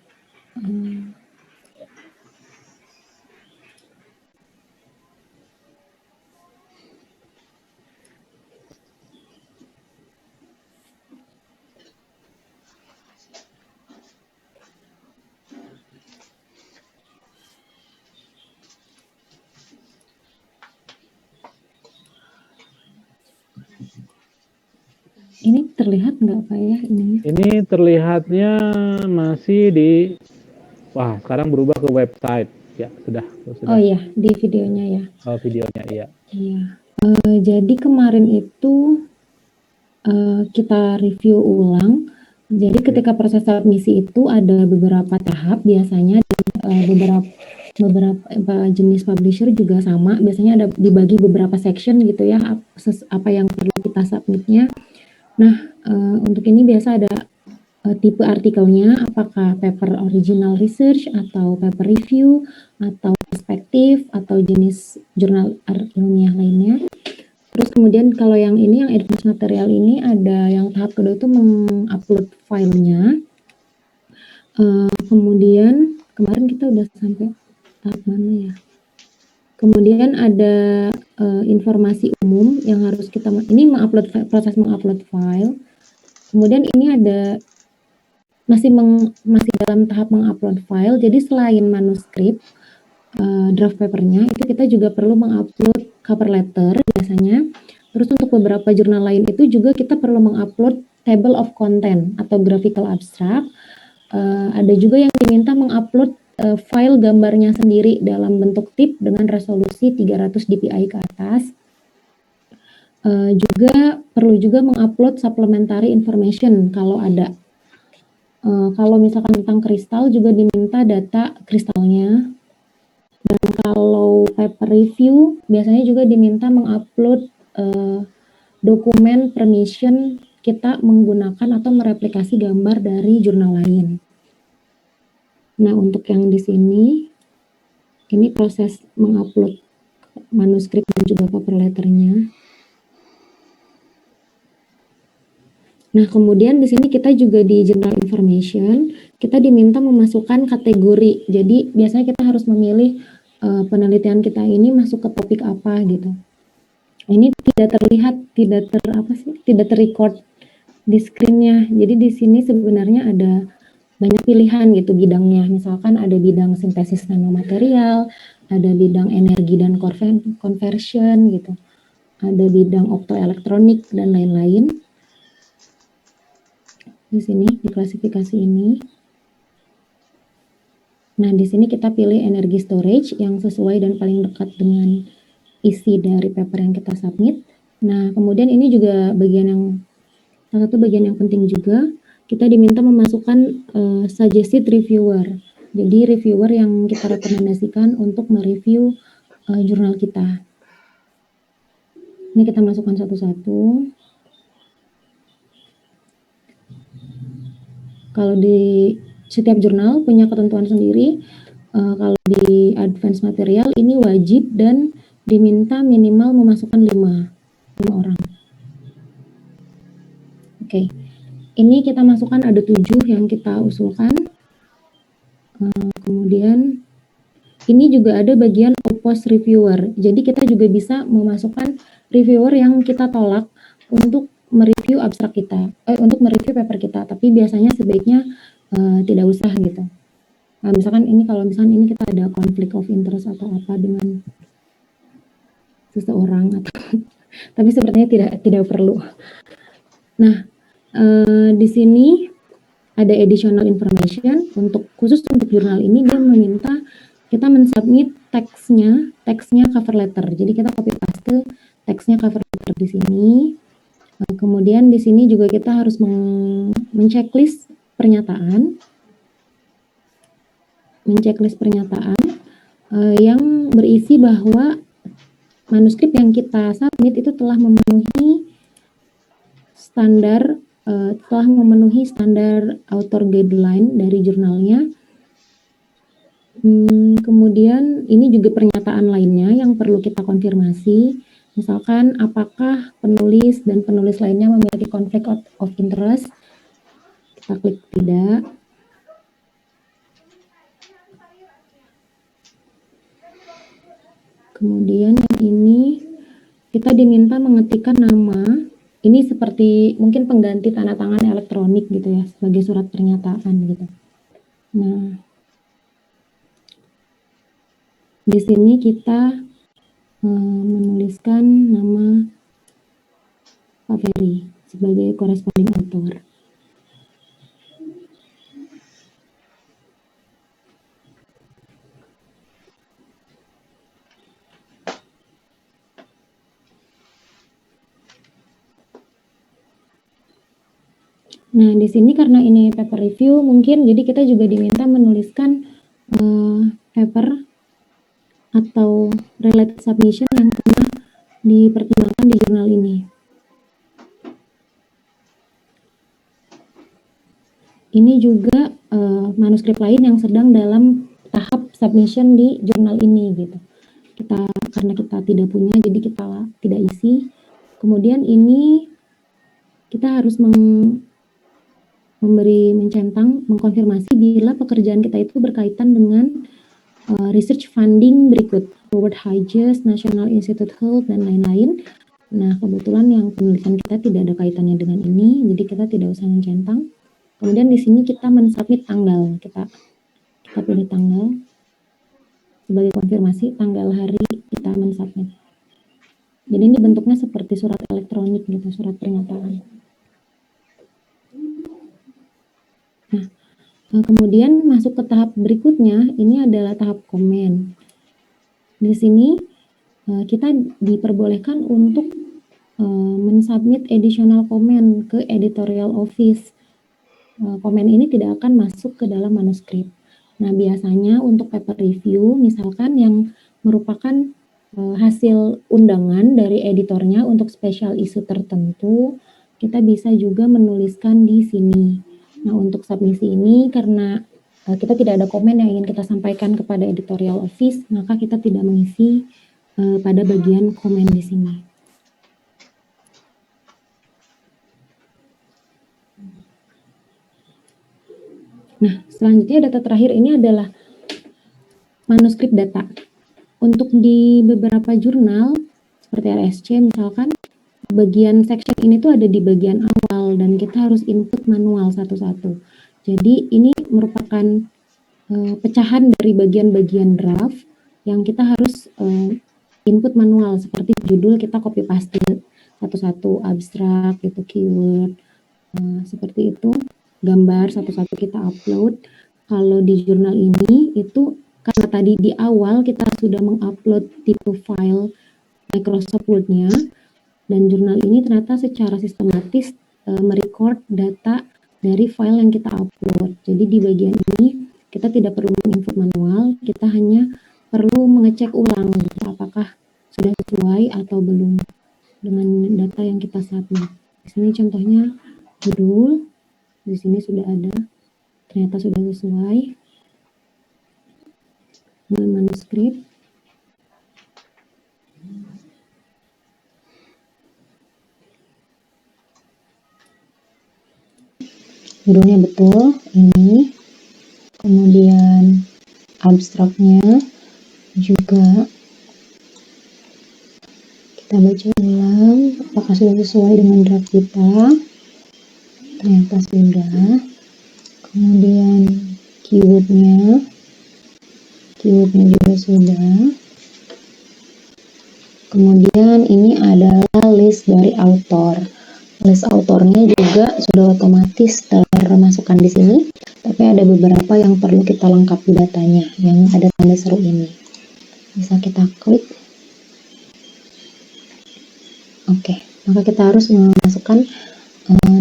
Ini terlihat nggak Pak ya ini? Ini terlihatnya masih di, wah sekarang berubah ke website ya, sudah. Oh iya, di videonya ya. Oh videonya iya. Iya. Jadi kemarin itu kita review ulang. Jadi ketika proses submisi itu ada beberapa tahap biasanya, beberapa jenis publisher juga sama. Biasanya ada dibagi beberapa section gitu ya, apa yang perlu kita submitnya. Nah, untuk ini biasa ada tipe artikelnya, apakah paper original research atau paper review atau perspektif atau jenis jurnal ilmiah lainnya. Terus kemudian kalau yang ini, yang advance material ini ada yang tahap kedua itu mengupload filenya. Kemudian kemarin kita udah sampai tahap mana ya? Kemudian ada informasi umum yang harus kita, ini proses mengupload file. Kemudian ini ada masih dalam tahap mengupload file. Jadi selain manuskrip draft papernya, itu kita juga perlu mengupload cover letter biasanya. Terus untuk beberapa jurnal lain itu juga kita perlu mengupload table of content atau graphical abstract. Ada juga yang diminta mengupload file gambarnya sendiri dalam bentuk TIFF dengan resolusi 300 dpi ke atas. Juga perlu juga mengupload supplementary information kalau ada. Kalau misalkan tentang kristal juga diminta data kristalnya. Dan kalau paper review biasanya juga diminta mengupload dokumen permission kita menggunakan atau mereplikasi gambar dari jurnal lain. Nah, untuk yang di sini, ini proses mengupload manuskrip dan juga cover letternya. Nah, kemudian di sini kita juga di General Information, kita diminta memasukkan kategori. Jadi, biasanya kita harus memilih penelitian kita ini masuk ke topik apa gitu. Ini tidak terlihat, tidak terrecord di screen-nya. Jadi di sini sebenarnya ada banyak pilihan gitu bidangnya. Misalkan ada bidang sintesis nanomaterial, ada bidang energi dan conversion gitu. Ada bidang optoelektronik dan lain-lain. Di sini di klasifikasi ini. Nah, di sini kita pilih energi storage yang sesuai dan paling dekat dengan isi dari paper yang kita submit. Nah, kemudian ini juga salah satu bagian yang penting juga, kita diminta memasukkan suggested reviewer. Jadi reviewer yang kita rekomendasikan untuk mereview jurnal kita. Ini kita masukkan satu-satu. Kalau di setiap jurnal punya ketentuan sendiri. Kalau di advance material ini wajib dan diminta minimal memasukkan 5 orang. Oke. Ini kita masukkan ada 7 yang kita usulkan. Kemudian ini juga ada bagian oppose reviewer. Jadi kita juga bisa memasukkan reviewer yang kita tolak untuk mereview abstrak kita, untuk mereview paper kita. Tapi biasanya sebaiknya tidak usah gitu. Nah, misalkan kalau misalkan ini kita ada conflict of interest atau apa dengan seseorang atau tapi sepertinya tidak perlu. Nah, di sini ada additional information khusus untuk jurnal ini dia meminta kita mensubmit teksnya cover letter. Jadi kita copy paste teksnya cover letter di sini. Kemudian di sini juga kita harus menceklis pernyataan yang berisi bahwa manuskrip yang kita submit itu telah memenuhi standar author guideline dari jurnalnya. Kemudian ini juga pernyataan lainnya yang perlu kita konfirmasi. Misalkan apakah penulis dan penulis lainnya memiliki conflict of interest. Kita klik tidak. Kemudian yang ini kita diminta mengetikkan nama. Ini seperti mungkin pengganti tanda tangan elektronik gitu ya, sebagai surat pernyataan gitu. Nah, di sini kita menuliskan nama Pak Ferry sebagai corresponding author. Nah, di sini karena ini paper review, mungkin jadi kita juga diminta menuliskan paper atau related submission yang pernah dipertimbangkan di jurnal ini. Ini juga manuskrip lain yang sedang dalam tahap submission di jurnal ini gitu. Karena kita tidak punya, jadi kita tidak isi. Kemudian ini kita harus mengkonfirmasi bila pekerjaan kita itu berkaitan dengan research funding berikut, Howard Hughes, National Institute Health, dan lain-lain. Nah, kebetulan yang penelitian kita tidak ada kaitannya dengan ini, jadi kita tidak usah mencentang. Kemudian di sini kita mensubmit tanggal, kita pilih tanggal sebagai konfirmasi tanggal hari kita mensubmit. Jadi ini bentuknya seperti surat elektronik gitu, surat pernyataan. Nah, kemudian masuk ke tahap berikutnya, ini adalah tahap komen. Di sini kita diperbolehkan untuk mensubmit additional comment ke editorial office. Komen ini tidak akan masuk ke dalam manuskrip. Nah, biasanya untuk paper review, misalkan yang merupakan hasil undangan dari editornya untuk special issue tertentu, kita bisa juga menuliskan di sini. Nah, untuk submisi ini karena kita tidak ada komen yang ingin kita sampaikan kepada editorial office, maka kita tidak mengisi pada bagian komen di sini. Nah, selanjutnya data terakhir ini adalah manuskrip data. Untuk di beberapa jurnal seperti RSC misalkan, bagian section ini tuh ada di bagian awal dan kita harus input manual satu-satu. Jadi ini merupakan pecahan dari bagian-bagian draft yang kita harus input manual, seperti judul kita copy paste satu-satu, abstrak gitu, keyword, seperti itu. Gambar satu-satu kita upload. Kalau di jurnal ini itu karena tadi di awal kita sudah mengupload tipe file Microsoft Word-nya, dan jurnal ini ternyata secara sistematis merecord data dari file yang kita upload. Jadi di bagian ini kita tidak perlu menginput manual, kita hanya perlu mengecek ulang apakah sudah sesuai atau belum dengan data yang kita submit. Di sini contohnya judul, di sini sudah ada, ternyata sudah sesuai dengan manuskrip. Judulnya betul, ini. Kemudian abstraknya juga kita baca ulang apakah sudah sesuai dengan draft kita. Ternyata sudah. Kemudian keywordnya juga sudah. Kemudian ini adalah list dari author. List autornya juga sudah otomatis termasukkan di sini, tapi ada beberapa yang perlu kita lengkapi datanya yang ada tanda seru ini. Bisa kita klik. Oke, maka kita harus memasukkan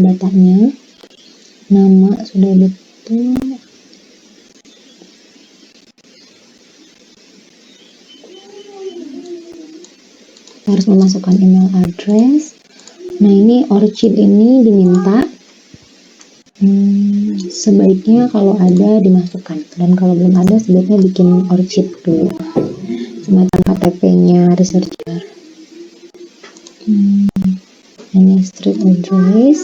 datanya. Nama sudah betul. Kita harus memasukkan email address. Nah, ini orchid ini diminta sebaiknya kalau ada dimasukkan, dan kalau belum ada sebaiknya bikin orchid dulu, semacam KTP-nya researcher. Ini street address.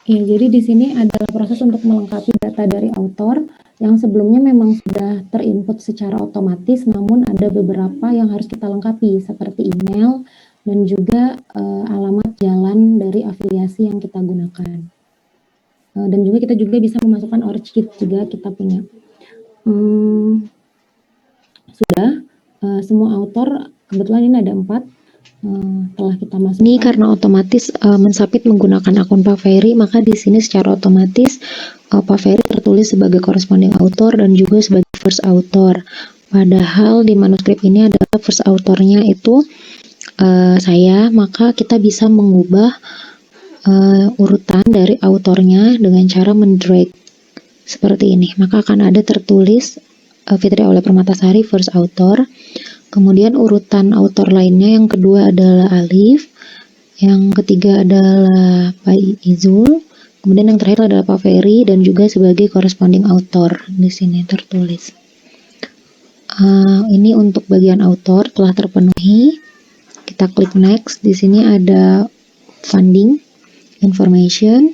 Ya, jadi di sini adalah proses untuk melengkapi data dari author yang sebelumnya memang sudah terinput secara otomatis, namun ada beberapa yang harus kita lengkapi seperti email dan juga alamat jalan dari afiliasi yang kita gunakan. Dan juga kita juga bisa memasukkan orchid juga kita punya. Sudah semua author, kebetulan ini ada 4. Telah kita masuk. Ini karena otomatis mensubmit menggunakan akun Pak Ferry, maka di sini secara otomatis Pak Ferry tertulis sebagai corresponding author dan juga sebagai first author. Padahal di manuskrip ini adalah first authornya itu saya, maka kita bisa mengubah urutan dari autornya dengan cara mendrag seperti ini. Maka akan ada tertulis Fitri Aulia Permatasari first author. Kemudian urutan autor lainnya, yang kedua adalah Alif, yang ketiga adalah Pak Izul, kemudian yang terakhir adalah Pak Ferry dan juga sebagai corresponding author di sini tertulis. Ini untuk bagian author telah terpenuhi. Kita klik next. Di sini ada funding information.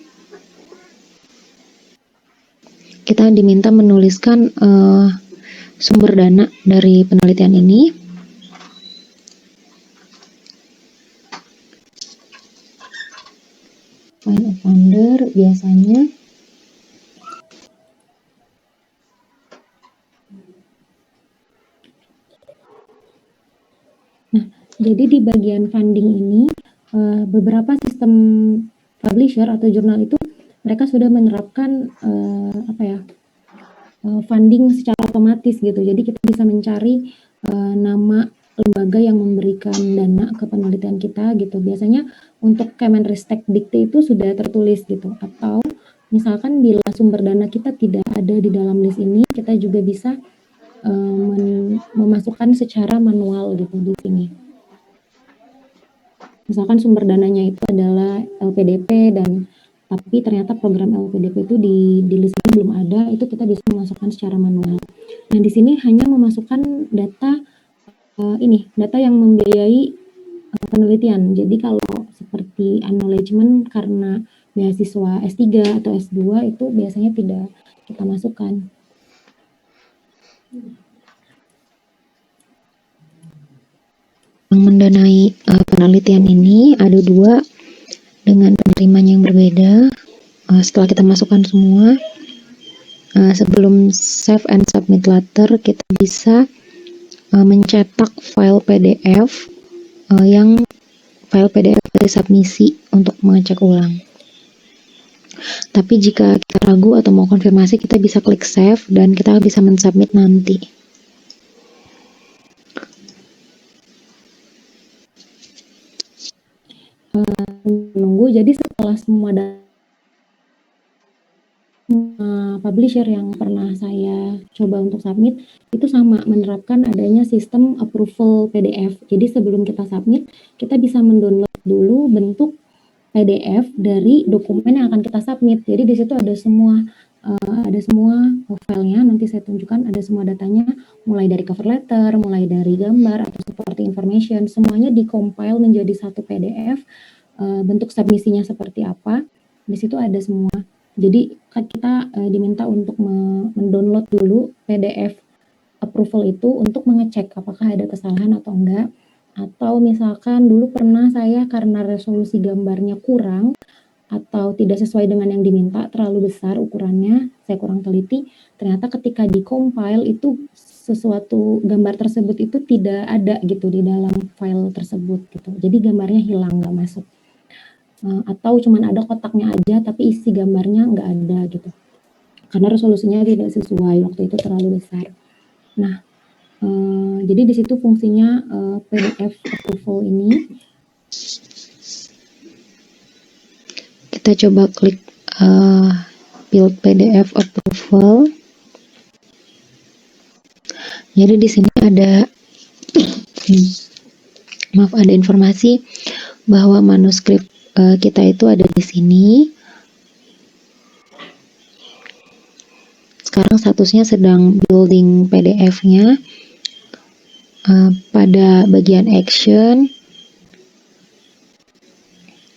Kita diminta menuliskan sumber dana dari penelitian ini. Find a funder biasanya. Nah, jadi di bagian funding ini beberapa sistem publisher atau jurnal itu mereka sudah menerapkan funding secara otomatis gitu. Jadi kita bisa mencari nama lembaga yang memberikan dana ke penelitian kita gitu. Biasanya untuk Kemenristek Dikti itu sudah tertulis gitu. Atau misalkan bila sumber dana kita tidak ada di dalam list ini, kita juga bisa memasukkan secara manual gitu di sini. Misalkan sumber dananya itu adalah LPDP dan tapi ternyata program LPDP itu di list ini belum ada, itu kita bisa memasukkan secara manual. Nah, di sini hanya memasukkan data data yang membiayai penelitian. Jadi kalau seperti acknowledgement karena beasiswa S3 atau S2 itu biasanya tidak kita masukkan. Yang mendanai penelitian ini ada 2 dengan penerimanya yang berbeda. Setelah kita masukkan semua, sebelum save and submit letter, kita bisa mencetak file PDF yang file PDF dari submisi untuk mengecek ulang. Tapi jika kita ragu atau mau konfirmasi, kita bisa klik save dan kita bisa mensubmit nanti. Jadi setelah semua publisher yang pernah saya coba untuk submit itu sama menerapkan adanya sistem approval PDF. Jadi sebelum kita submit, kita bisa mendownload dulu bentuk PDF dari dokumen yang akan kita submit. Jadi di situ ada semua filenya, nanti saya tunjukkan, ada semua datanya, mulai dari cover letter, mulai dari gambar atau supporting information, semuanya di-compile menjadi satu PDF, bentuk submisinya seperti apa, di situ ada semua. Jadi kita diminta untuk mendownload dulu PDF approval itu untuk mengecek apakah ada kesalahan atau enggak. Atau misalkan dulu pernah saya karena resolusi gambarnya kurang atau tidak sesuai dengan yang diminta, terlalu besar ukurannya, saya kurang teliti, ternyata ketika di-compile itu sesuatu gambar tersebut itu tidak ada gitu di dalam file tersebut gitu. Jadi gambarnya hilang, nggak masuk. Atau cuman ada kotaknya aja tapi isi gambarnya nggak ada gitu. Karena resolusinya tidak sesuai, waktu itu terlalu besar. Nah, jadi di situ fungsinya PDF approval ini. Kita coba klik build PDF approval. Jadi di sini ada ada informasi bahwa manuskrip kita itu ada di sini. Sekarang statusnya sedang building PDF-nya. Pada bagian action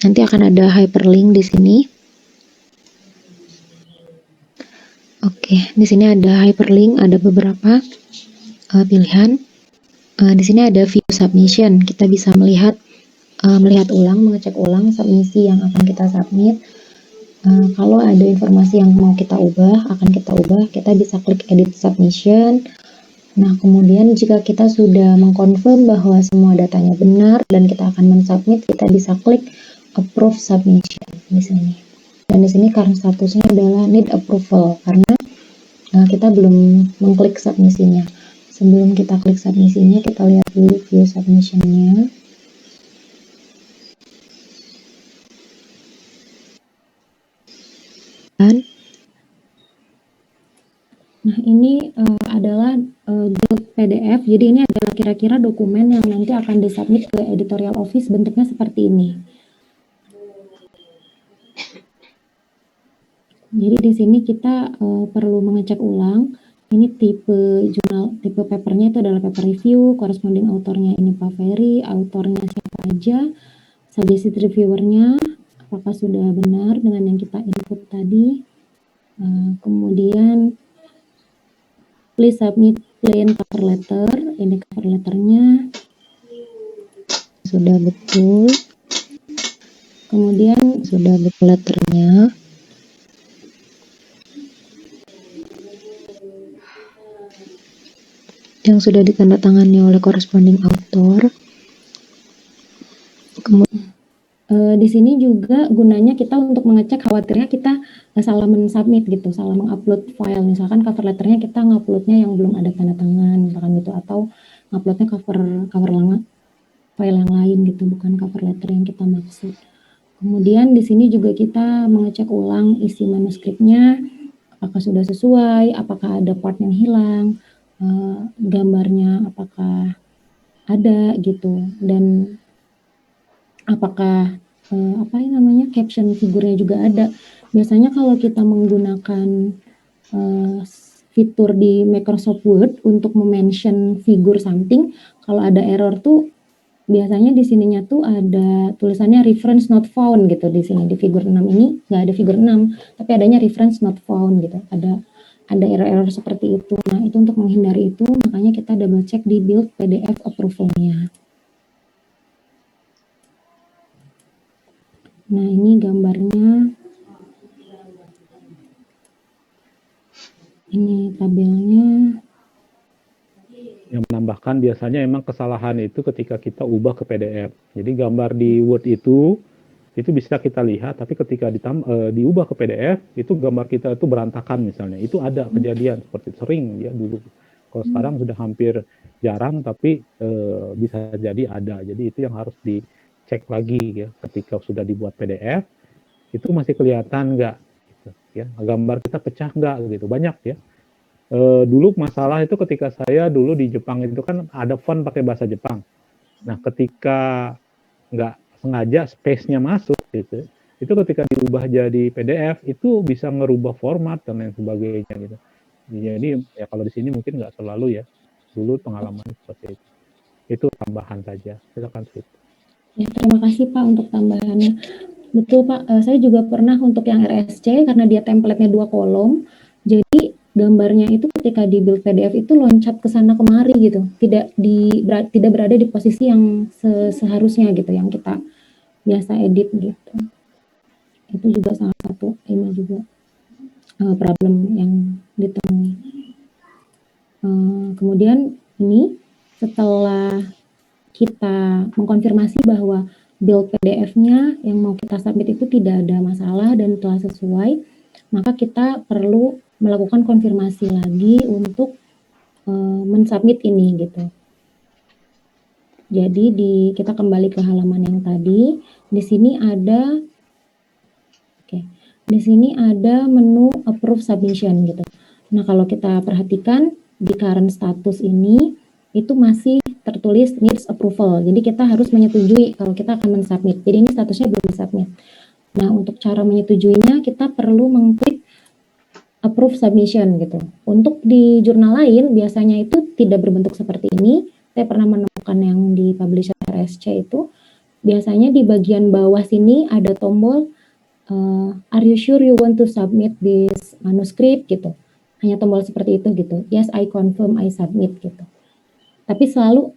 nanti akan ada hyperlink di sini. Oke, di sini ada hyperlink, ada beberapa pilihan. Di sini ada view submission. Kita bisa melihat ulang, mengecek ulang submisi yang akan kita submit. Kalau ada informasi yang mau kita ubah, akan kita ubah. Kita bisa klik edit submission. Nah, kemudian jika kita sudah mengkonfirm bahwa semua datanya benar dan kita akan mensubmit, kita bisa klik approve submission di sini. Dan di sini karena statusnya adalah need approval karena kita belum mengklik submisinya. Sebelum kita klik submisinya, kita lihat dulu view submission-nya. Nah, ini adalah build PDF. Jadi ini adalah kira-kira dokumen yang nanti akan disubmit ke editorial office, bentuknya seperti ini. Jadi di sini kita perlu mengecek ulang. Ini tipe jurnal, tipe papernya itu adalah paper review, corresponding autornya ini Pak Ferry, autornya siapa aja, suggested reviewernya, apakah sudah benar dengan yang kita input tadi. Kemudian please submit plain cover letter. Ini cover letternya Sudah betul. kemudian Sudah betul letternya. Yang sudah ditandatangani oleh corresponding author. kemudian di sini juga gunanya kita untuk mengecek khawatirnya kita salah mensubmit gitu, salah mengupload file. Misalkan cover letternya kita nguploadnya yang belum ada tanda tangan, misalkan gitu, atau nguploadnya cover lama file yang lain gitu, bukan cover letter yang kita maksud. Kemudian di sini juga kita mengecek ulang isi manuskripnya, apakah sudah sesuai, apakah ada part yang hilang, gambarnya apakah ada gitu, dan apakah caption figurnya juga ada. Biasanya kalau kita menggunakan fitur di Microsoft Word untuk mention figur something, kalau ada error tuh biasanya di sininya tuh ada tulisannya reference not found gitu. Di sini di figur 6 ini nggak ada figur 6, tapi adanya reference not found gitu. Ada error-error seperti itu. Nah, itu untuk menghindari itu, makanya kita double check di build PDF approval-nya. Nah, ini gambarnya. Ini tabelnya. Yang menambahkan biasanya emang kesalahan itu ketika kita ubah ke PDF. Jadi gambar di Word itu bisa kita lihat, tapi ketika diubah ke PDF, itu gambar kita itu berantakan misalnya. Itu ada kejadian seperti sering ya dulu. Kalau sekarang sudah hampir jarang, tapi bisa jadi ada. Jadi itu yang harus cek lagi ya ketika sudah dibuat PDF itu masih kelihatan nggak gitu, ya gambar kita pecah nggak gitu, banyak ya. Dulu masalah itu ketika saya dulu di Jepang itu kan ada font pakai bahasa Jepang. Nah ketika nggak sengaja space-nya masuk gitu, itu ketika diubah jadi PDF itu bisa ngerubah format dan lain sebagainya gitu. Jadi ya kalau di sini mungkin nggak selalu ya, dulu pengalaman seperti itu. Itu tambahan saja. Silakan Sweet. Ya, terima kasih Pak untuk tambahannya. Betul Pak, saya juga pernah untuk yang RSC karena dia template-nya 2 kolom. Jadi gambarnya itu ketika di build PDF itu loncat ke sana kemari gitu. Tidak berada di posisi yang seharusnya gitu yang kita biasa edit gitu. Itu juga salah satu ini juga problem yang ditemui. Kemudian ini setelah kita mengkonfirmasi bahwa build PDF-nya yang mau kita submit itu tidak ada masalah dan telah sesuai, maka kita perlu melakukan konfirmasi lagi untuk mensubmit ini gitu. Jadi kita kembali ke halaman yang tadi. Di sini ada di sini ada menu approve submission gitu. Nah, kalau kita perhatikan di current status ini itu masih tertulis needs approval. Jadi kita harus menyetujui kalau kita akan mensubmit. Jadi ini statusnya belum submit. Nah, untuk cara menyetujuinya kita perlu mengklik approve submission gitu. Untuk di jurnal lain biasanya itu tidak berbentuk seperti ini. Saya pernah menemukan yang di publisher RSC itu biasanya di bagian bawah sini ada tombol are you sure you want to submit this manuscript gitu. Hanya tombol seperti itu gitu. Yes, I confirm, I submit gitu. Tapi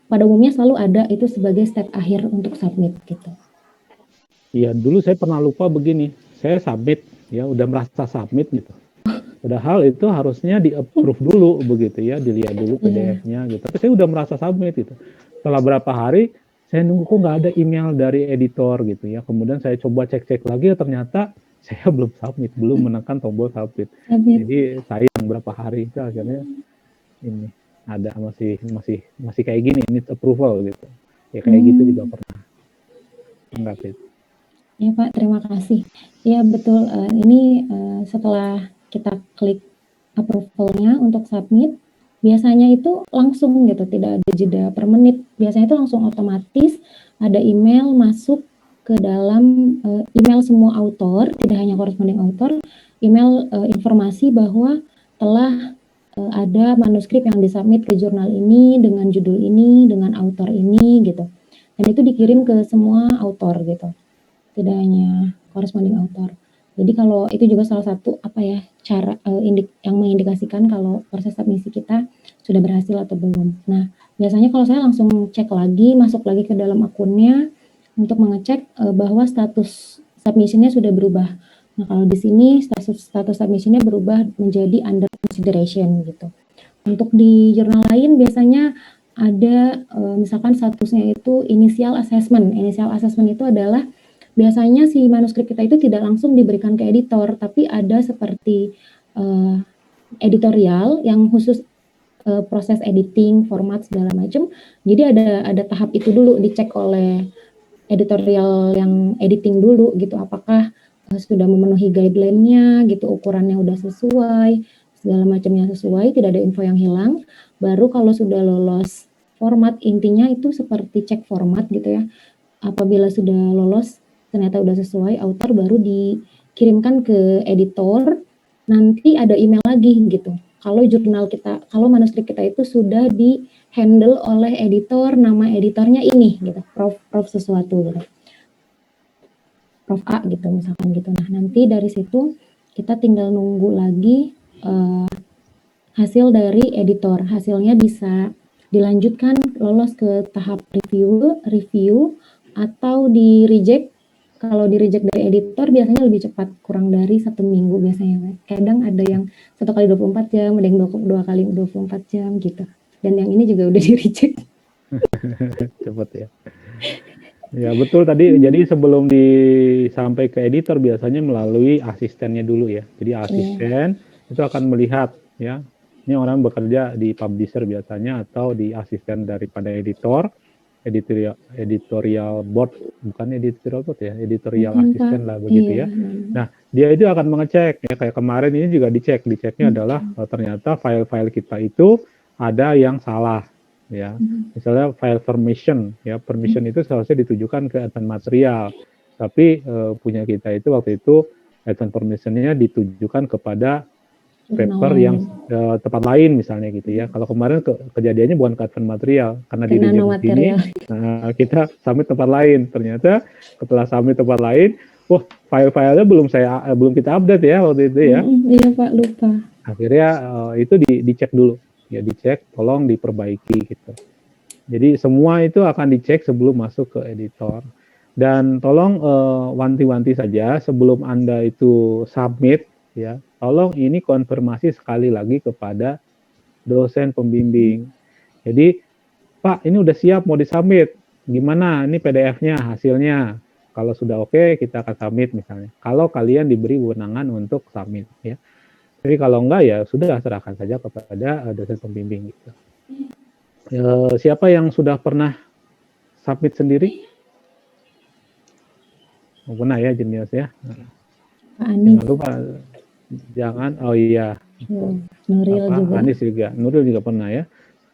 pada umumnya selalu ada itu sebagai step akhir untuk submit gitu. Iya, dulu saya pernah lupa begini. Saya submit, ya udah merasa submit gitu. Padahal itu harusnya di-approve dulu begitu ya, dilihat dulu PDF-nya gitu. Tapi saya udah merasa submit gitu. Setelah berapa hari saya nunggu kok nggak ada email dari editor gitu ya. Kemudian saya coba cek-cek lagi, ternyata saya belum submit, belum menekan tombol submit. Jadi sayang berapa hari itu akhirnya ini ada masih kayak gini, need approval gitu. Ya kayak gitu juga pernah. Enggak sih. Ya Pak, terima kasih. Ya betul. Ini setelah kita klik approval-nya untuk submit, biasanya itu langsung gitu, tidak ada jeda per menit. Biasanya itu langsung otomatis ada email masuk ke dalam email semua author, tidak hanya corresponding author, email informasi bahwa telah ada manuskrip yang disubmit ke jurnal ini dengan judul ini, dengan author ini gitu. Dan itu dikirim ke semua author gitu. Tidak hanya corresponding author. Jadi kalau itu juga salah satu cara yang mengindikasikan kalau proses submisi kita sudah berhasil atau belum. Nah, biasanya kalau saya langsung cek lagi, masuk lagi ke dalam akunnya untuk mengecek bahwa status submission-nya sudah berubah. Nah, kalau di sini status submission-nya berubah menjadi under consideration gitu. Untuk di jurnal lain biasanya ada misalkan statusnya itu initial assessment. Initial assessment itu adalah biasanya si manuskrip kita itu tidak langsung diberikan ke editor, tapi ada seperti editorial yang khusus proses editing, format segala macam. Jadi ada tahap itu dulu dicek oleh editorial yang editing dulu gitu, apakah sudah memenuhi guideline-nya gitu, ukurannya udah sesuai, segala macamnya sesuai, tidak ada info yang hilang. Baru kalau sudah lolos format, intinya itu seperti cek format gitu ya. Apabila sudah lolos ternyata udah sesuai author, baru dikirimkan ke editor, nanti ada email lagi gitu. Kalau manuskrip kita itu sudah di handle oleh editor, nama editornya ini gitu, Prof sesuatu gitu. Prof A gitu misalkan gitu. Nah, nanti dari situ kita tinggal nunggu lagi hasil dari editor. Hasilnya bisa dilanjutkan lolos ke tahap review atau di reject. Kalau di reject dari editor biasanya lebih cepat, kurang dari 1 minggu biasanya. Kadang ada yang 1 kali 24 jam, ada yang 2 kali 24 jam gitu. Dan yang ini juga udah di reject. Cepat ya. Ya betul tadi. Jadi sebelum sampai ke editor biasanya melalui asistennya dulu ya. Jadi asisten itu akan melihat ya. Ini orang bekerja di publisher biasanya atau di asisten daripada editor. editorial board, bukan editorial board ya, editorial Bukan, assistant Pak. lah begitu Iya. ya. Nah, dia itu akan mengecek ya, kayak kemarin ini juga diceknya adalah ternyata file-file kita itu ada yang salah ya. Misalnya file permission ya, permission itu seharusnya ditujukan ke advance material, tapi punya kita itu waktu itu advance permission-nya ditujukan kepada paper yang tempat lain misalnya gitu ya. Kalau kemarin kejadiannya bukan ke advance material, karena di region sini, kita submit tempat lain. Ternyata setelah submit tempat lain, wah file-filenya belum kita update ya waktu itu ya. Iya Pak, lupa. Akhirnya itu dicek dulu, ya dicek, tolong diperbaiki gitu. Jadi semua itu akan dicek sebelum masuk ke editor. Dan tolong wanti-wanti saja sebelum Anda itu submit ya, tolong ini konfirmasi sekali lagi kepada dosen pembimbing. Jadi, Pak, ini udah siap mau disubmit. Gimana? Ini PDF-nya, hasilnya. Kalau sudah oke, kita akan submit misalnya. Kalau kalian diberi wewenangan untuk submit ya. Jadi kalau enggak ya sudah serahkan saja kepada dosen pembimbing gitu. Siapa yang sudah pernah submit sendiri? Pernah ya, jenius ya. Pak Anis. Jangan lupa, oh iya. Nuril juga. Anis juga, Nuril juga pernah ya.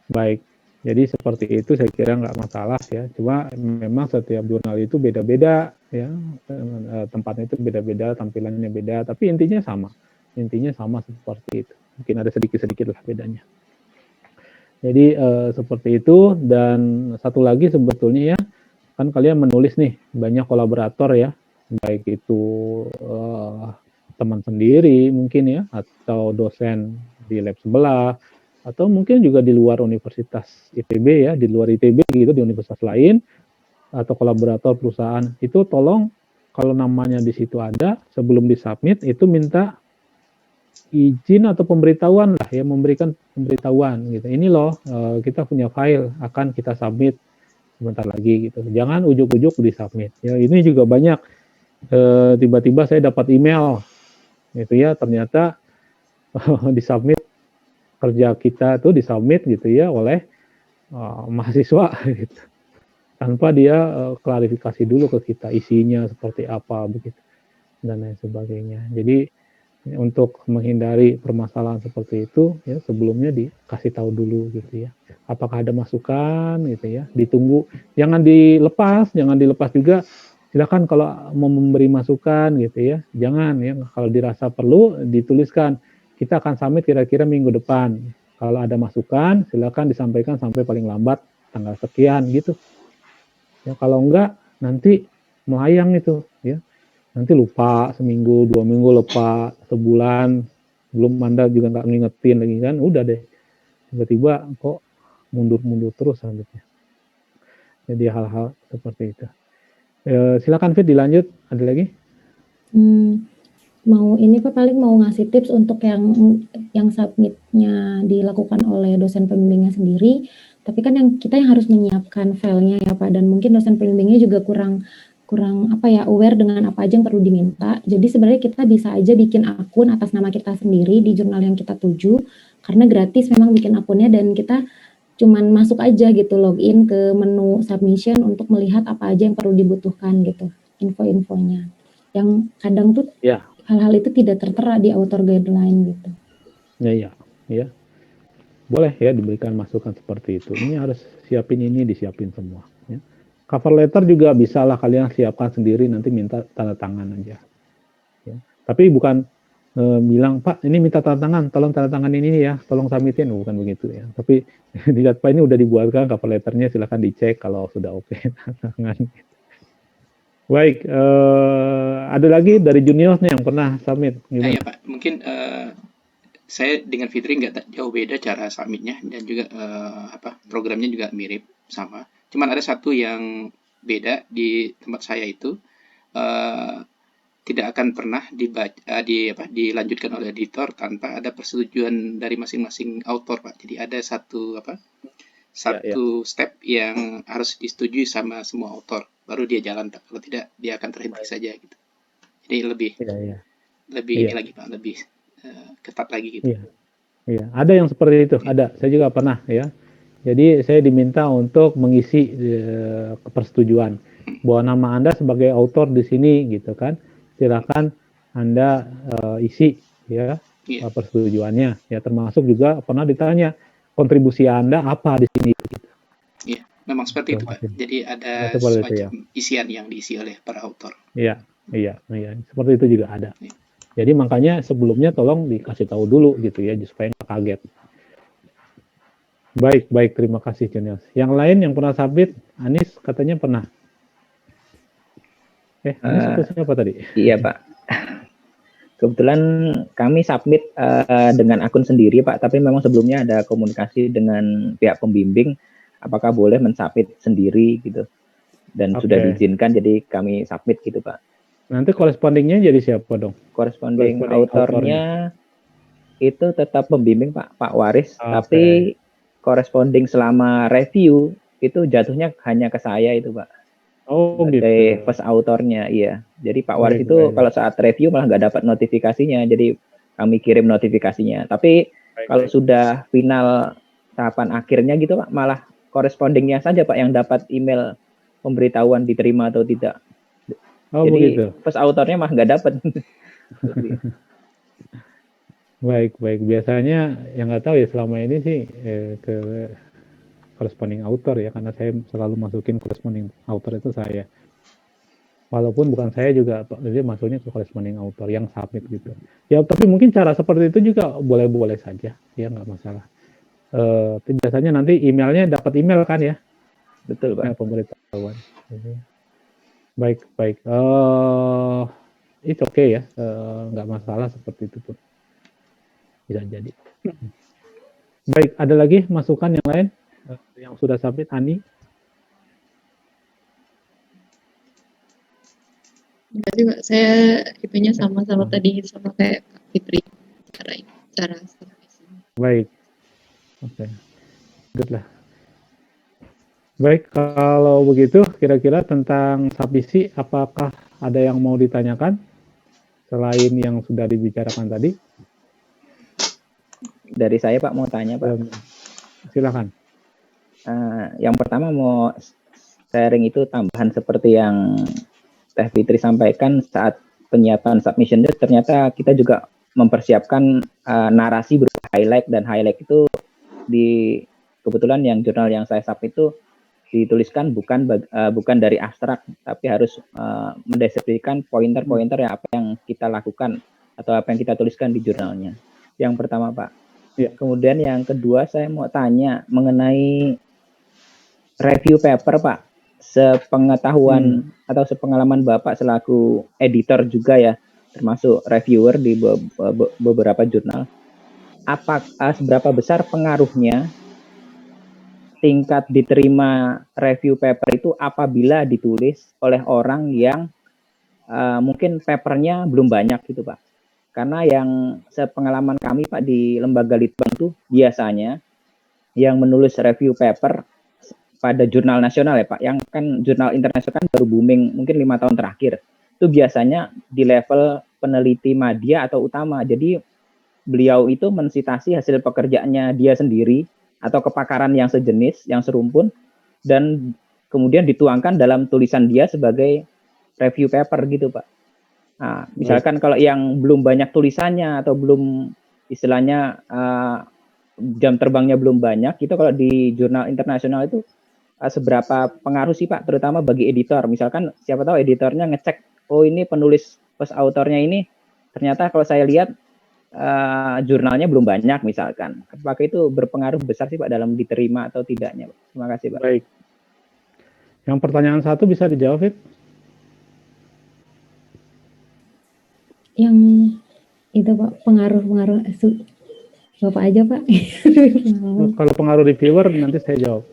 Baik, jadi seperti itu saya kira nggak masalah ya. Cuma memang setiap jurnal itu beda-beda ya, tempatnya itu beda-beda, tampilannya beda, tapi intinya sama seperti itu. Mungkin ada sedikit-sedikit lah bedanya. Jadi seperti itu. Dan satu lagi sebetulnya ya, kan kalian menulis nih banyak kolaborator ya, baik itu teman sendiri mungkin ya, atau dosen di lab sebelah, atau mungkin juga di luar Universitas ITB ya, di luar ITB gitu, di universitas lain, atau kolaborator perusahaan. Itu tolong kalau namanya di situ ada, sebelum disubmit itu minta izin atau pemberitahuan lah ya, memberikan pemberitahuan gitu. Ini loh kita punya file akan kita submit sebentar lagi gitu. Jangan ujuk-ujuk disubmit. Ya, ini juga banyak tiba-tiba saya dapat email gitu ya, ternyata disubmit, kerja kita tuh disubmit gitu ya oleh mahasiswa gitu, tanpa dia klarifikasi dulu ke kita isinya seperti apa begitu dan lain sebagainya. Jadi untuk menghindari permasalahan seperti itu ya, sebelumnya dikasih tahu dulu gitu ya, apakah ada masukan gitu ya, ditunggu, jangan dilepas juga. Silakan kalau mau memberi masukan gitu ya, jangan ya, kalau dirasa perlu dituliskan, kita akan submit kira-kira minggu depan. Kalau ada masukan, silakan disampaikan sampai paling lambat tanggal sekian gitu. Ya, kalau enggak nanti melayang itu ya. Nanti lupa seminggu, 2 minggu lupa, sebulan belum Anda juga nggak ngingetin lagi kan, udah deh. Tiba-tiba kok mundur-mundur terus selanjutnya. Jadi hal-hal seperti itu. Silakan Fit, dilanjut. Ada lagi? Mau ini Pak, paling mau ngasih tips untuk yang submitnya dilakukan oleh dosen pembimbingnya sendiri, tapi kan kita yang harus menyiapkan filenya ya Pak, dan mungkin dosen pembimbingnya juga kurang aware dengan apa aja yang perlu diminta. Jadi sebenarnya kita bisa aja bikin akun atas nama kita sendiri di jurnal yang kita tuju, karena gratis memang bikin akunnya, dan kita cuman masuk aja gitu, login ke menu submission untuk melihat apa aja yang perlu dibutuhkan gitu, info-infonya. Yang kadang tuh hal-hal itu tidak tertera di author guideline gitu. Ya. Boleh ya diberikan masukan seperti itu. Ini harus siapin ini, disiapin semua. Ya. Cover letter juga bisa lah kalian siapkan sendiri, nanti minta tanda tangan aja. Ya. Tapi bukan bilang, Pak ini minta tanda tangan, tolong tanda tangan ini ya, tolong submitin, bukan begitu ya. Tapi dilihat Pak ini udah dibuatkan cover letternya, silakan dicek kalau sudah oke tanda tangan. Baik, ada lagi dari junior nih yang pernah submit. Ya Pak, mungkin saya dengan Fitri nggak jauh beda cara submitnya, dan juga programnya juga mirip sama. Cuman ada satu yang beda di tempat saya itu, tidak akan pernah dilanjutkan oleh editor tanpa ada persetujuan dari masing-masing author Pak. Jadi ada satu step yang harus disetujui sama semua author, baru dia jalan Pak. Kalau tidak dia akan terhenti saja gitu. Jadi lebih ini lagi Pak, lebih ketat lagi gitu. Iya, ada yang seperti itu, ada. Saya juga pernah ya. Jadi saya diminta untuk mengisi persetujuan bahwa nama Anda sebagai autor di sini gitu kan. Silakan Anda isi ya persetujuannya. Ya termasuk juga pernah ditanya kontribusi Anda apa di sini gitu. Iya, memang seperti itu, Pak. Jadi ada seperti itu, semacam isian yang diisi oleh para autor. Iya. Seperti itu juga ada. Jadi makanya sebelumnya tolong dikasih tahu dulu gitu ya supaya nggak kaget. Baik, terima kasih Junius. Yang lain yang pernah submit, Anis katanya pernah. Anis atau siapa tadi? Iya Pak. Kebetulan kami submit dengan akun sendiri Pak, tapi memang sebelumnya ada komunikasi dengan pihak pembimbing, apakah boleh mensubmit sendiri gitu. Dan sudah diizinkan, jadi kami submit gitu Pak. Nanti correspondingnya jadi siapa dong? Corresponding autornya itu tetap pembimbing Pak Waris, tapi corresponding selama review itu jatuhnya hanya ke saya itu Pak. Sebagai gitu. first autornya, iya. Jadi Pak Waris itu kalau saat review malah nggak dapat notifikasinya, jadi kami kirim notifikasinya. Tapi kalau sudah final tahapan akhirnya gitu Pak, malah correspondingnya saja Pak yang dapat email pemberitahuan diterima atau tidak. Jadi begitu. first autornya malah nggak dapat. Baik. Biasanya yang nggak tahu ya selama ini sih ke corresponding author ya, karena saya selalu masukin corresponding author itu saya. Walaupun bukan saya juga, jadi masuknya ke corresponding author yang submit gitu. Ya tapi mungkin cara seperti itu juga boleh-boleh saja, ya nggak masalah. Biasanya nanti emailnya dapat email kan ya? Betul Pak. Pemberitahuan. Baik. It's okay ya, nggak masalah seperti itu pun. Bisa jadi. Baik, ada lagi masukan yang lain yang sudah submit, Ani? Enggak juga, saya itunya sama-sama tadi sama kayak Kak Fitri cara submisi. Baik, oke, good lah. Baik, kalau begitu kira-kira tentang submisi, apakah ada yang mau ditanyakan selain yang sudah dibicarakan tadi? Dari saya Pak mau tanya Pak. Silakan. Yang pertama mau sharing itu tambahan seperti yang Teh Fitri sampaikan saat penyiapan submission, ternyata kita juga mempersiapkan narasi berupa highlight, dan highlight itu kebetulan yang jurnal yang saya submit itu dituliskan bukan dari abstrak, tapi harus mendeskripsikan pointer-pointer ya apa yang kita lakukan atau apa yang kita tuliskan di jurnalnya. Yang pertama Pak. Ya. Kemudian yang kedua saya mau tanya mengenai review paper Pak. Sepengetahuan atau sepengalaman Bapak selaku editor juga ya, termasuk reviewer di beberapa jurnal, seberapa besar pengaruhnya tingkat diterima review paper itu apabila ditulis oleh orang yang mungkin papernya belum banyak gitu Pak? Karena yang sepengalaman kami Pak di lembaga litbang itu biasanya yang menulis review paper pada jurnal nasional ya Pak, yang kan jurnal internasional kan baru booming mungkin 5 tahun terakhir, itu biasanya di level peneliti madya atau utama. Jadi beliau itu mensitasi hasil pekerjaannya dia sendiri atau kepakaran yang sejenis, yang serumpun, dan kemudian dituangkan dalam tulisan dia sebagai review paper gitu Pak. Nah, misalkan kalau yang belum banyak tulisannya atau belum istilahnya jam terbangnya belum banyak, itu kalau di jurnal internasional itu seberapa pengaruh sih Pak, terutama bagi editor. Misalkan siapa tahu editornya ngecek, oh ini penulis post autornya ini ternyata kalau saya lihat jurnalnya belum banyak misalkan. Apakah itu berpengaruh besar sih Pak dalam diterima atau tidaknya Pak? Terima kasih Pak. Baik. Yang pertanyaan satu bisa dijawab, Fit? Yang itu Pak, pengaruh Bapak aja Pak. Kalau pengaruh reviewer nanti saya jawab.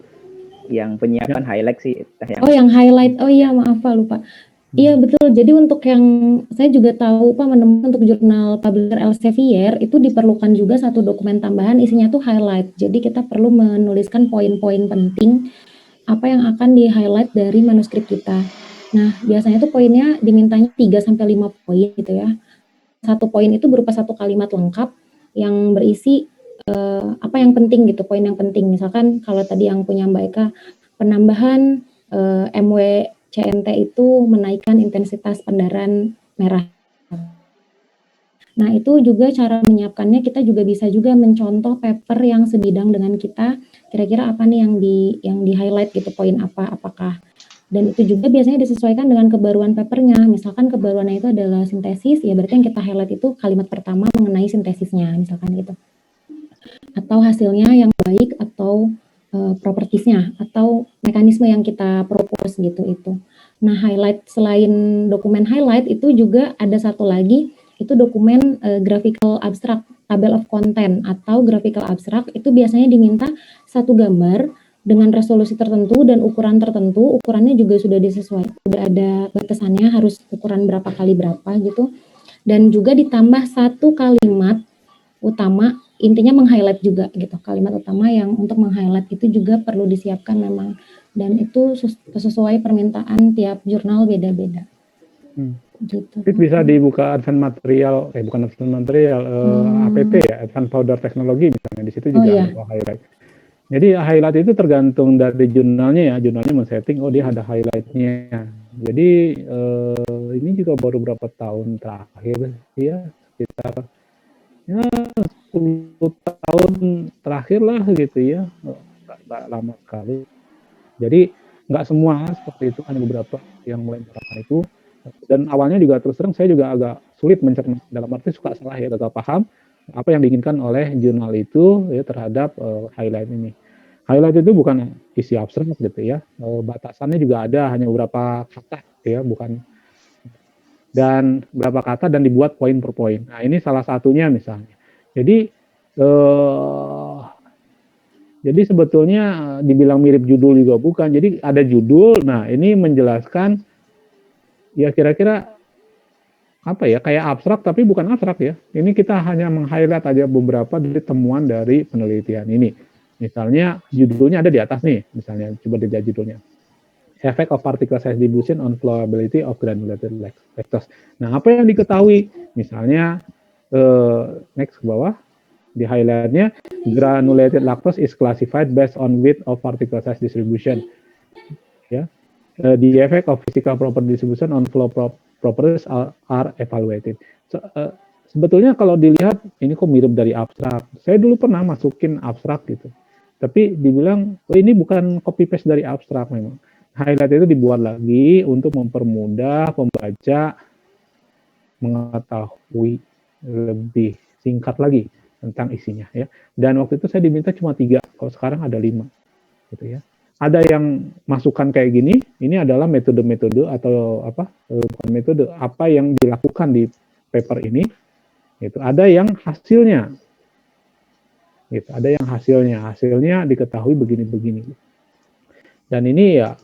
Yang penyiapan highlight sih. Yang highlight. Oh iya, maaf Pak, lupa. Iya betul. Jadi untuk yang saya juga tahu Pak, menemukan untuk jurnal publisher Elsevier itu diperlukan juga satu dokumen tambahan, isinya tuh highlight. Jadi kita perlu menuliskan poin-poin penting apa yang akan di highlight dari manuskrip kita. Nah biasanya tuh poinnya dimintanya 3-5 poin gitu ya. Satu poin itu berupa satu kalimat lengkap yang berisi apa yang penting gitu, poin yang penting. Misalkan kalau tadi yang punya Mbak Eka, penambahan MWCNT itu menaikkan intensitas pendaran merah. Nah, itu juga cara menyiapkannya, kita juga bisa juga mencontoh paper yang sebidang dengan kita, kira-kira apa nih yang di-highlight gitu, poin apa, apakah. Dan itu juga biasanya disesuaikan dengan kebaruan papernya. Misalkan kebaruannya itu adalah sintesis, ya berarti yang kita highlight itu kalimat pertama mengenai sintesisnya, misalkan gitu. Atau hasilnya yang baik, atau propertiesnya, atau mekanisme yang kita propose gitu itu. Nah, highlight selain dokumen highlight itu juga ada satu lagi, itu dokumen graphical abstract, table of content atau graphical abstract. Itu biasanya diminta satu gambar dengan resolusi tertentu dan ukuran tertentu. Ukurannya juga sudah disesuaikan, sudah ada batasannya, harus ukuran berapa kali berapa gitu. Dan juga ditambah satu kalimat utama, intinya meng-highlight juga gitu. Kalimat utama yang untuk meng-highlight itu juga perlu disiapkan memang, dan itu sesuai permintaan tiap jurnal beda-beda. Gitu. Itu bisa dibuka advance material, bukan advance material, APT ya, advance powder technology misalnya, di situ juga ada highlight. Jadi highlight itu tergantung dari jurnalnya ya, jurnalnya men-setting, dia ada highlightnya. Jadi ini juga baru berapa tahun terakhir ya, sekitar 10 tahun terakhir lah gitu ya, nggak lama sekali. Jadi nggak semua seperti itu, ada beberapa yang mulai menerapkan itu. Dan awalnya juga terus terang saya juga agak sulit mencerna, dalam arti suka salah ya, agak paham apa yang diinginkan oleh jurnal itu ya terhadap highlight ini. Highlight itu bukan isi abstrak gitu ya, batasannya juga ada, hanya beberapa kata ya, bukan, dan berapa kata dan dibuat poin per poin. Nah, ini salah satunya misalnya. Jadi sebetulnya dibilang mirip judul juga bukan. Jadi ada judul, nah ini menjelaskan ya kira-kira apa ya, kayak abstrak tapi bukan abstrak ya. Ini kita hanya meng-highlight aja beberapa dari temuan dari penelitian ini. Misalnya judulnya ada di atas nih, misalnya coba dilihat judulnya. Effect of particle size distribution on flowability of granulated lactose. Nah, apa yang diketahui? Misalnya next ke bawah, di highlightnya, granulated lactose is classified based on width of particle size distribution. Ya, the effect of physical property distribution on flow properties are evaluated. Sebetulnya kalau dilihat ini kok mirip dari abstrak. Saya dulu pernah masukin abstrak gitu, tapi dibilang ini bukan copy paste dari abstrak memang. Highlight itu dibuat lagi untuk mempermudah pembaca mengetahui lebih singkat lagi tentang isinya ya. Dan waktu itu saya diminta cuma 3, kalau sekarang ada 5 gitu ya. Ada yang masukan kayak gini, ini adalah metode-metode atau bukan metode, apa yang dilakukan di paper ini gitu. Ada yang hasilnya gitu, ada yang hasilnya diketahui begini-begini. Dan ini ya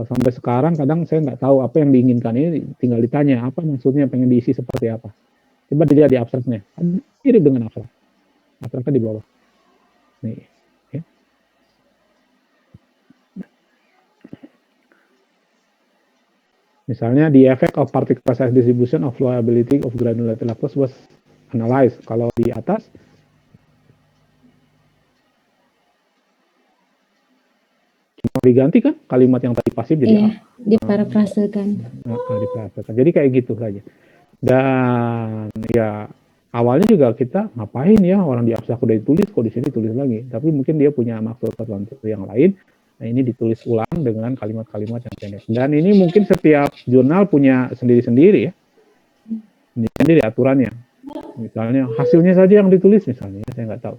sampai sekarang kadang saya nggak tahu apa yang diinginkan, ini tinggal ditanya apa maksudnya, pengen diisi seperti apa. Coba dilihat di abstraknya, mirip dengan abstrak. Abstraknya di bawah. Nih, ya. Misalnya the effect of particle size distribution of flowability of granulated lactose was analyzed. Kalau di atas diganti kan kalimat yang tadi pasif jadi diparafrasekan. Diparafrasekan. Jadi kayak gitu saja. Dan ya awalnya juga kita ngapain ya, orang di abstrak udah ditulis, kok di sini tulis lagi. Tapi mungkin dia punya maksud tertentu yang lain. Nah, ini ditulis ulang dengan kalimat-kalimat yang pendek. Dan ini mungkin setiap jurnal punya sendiri-sendiri ya. Sendiri aturannya. Misalnya hasilnya saja yang ditulis misalnya, saya nggak tahu.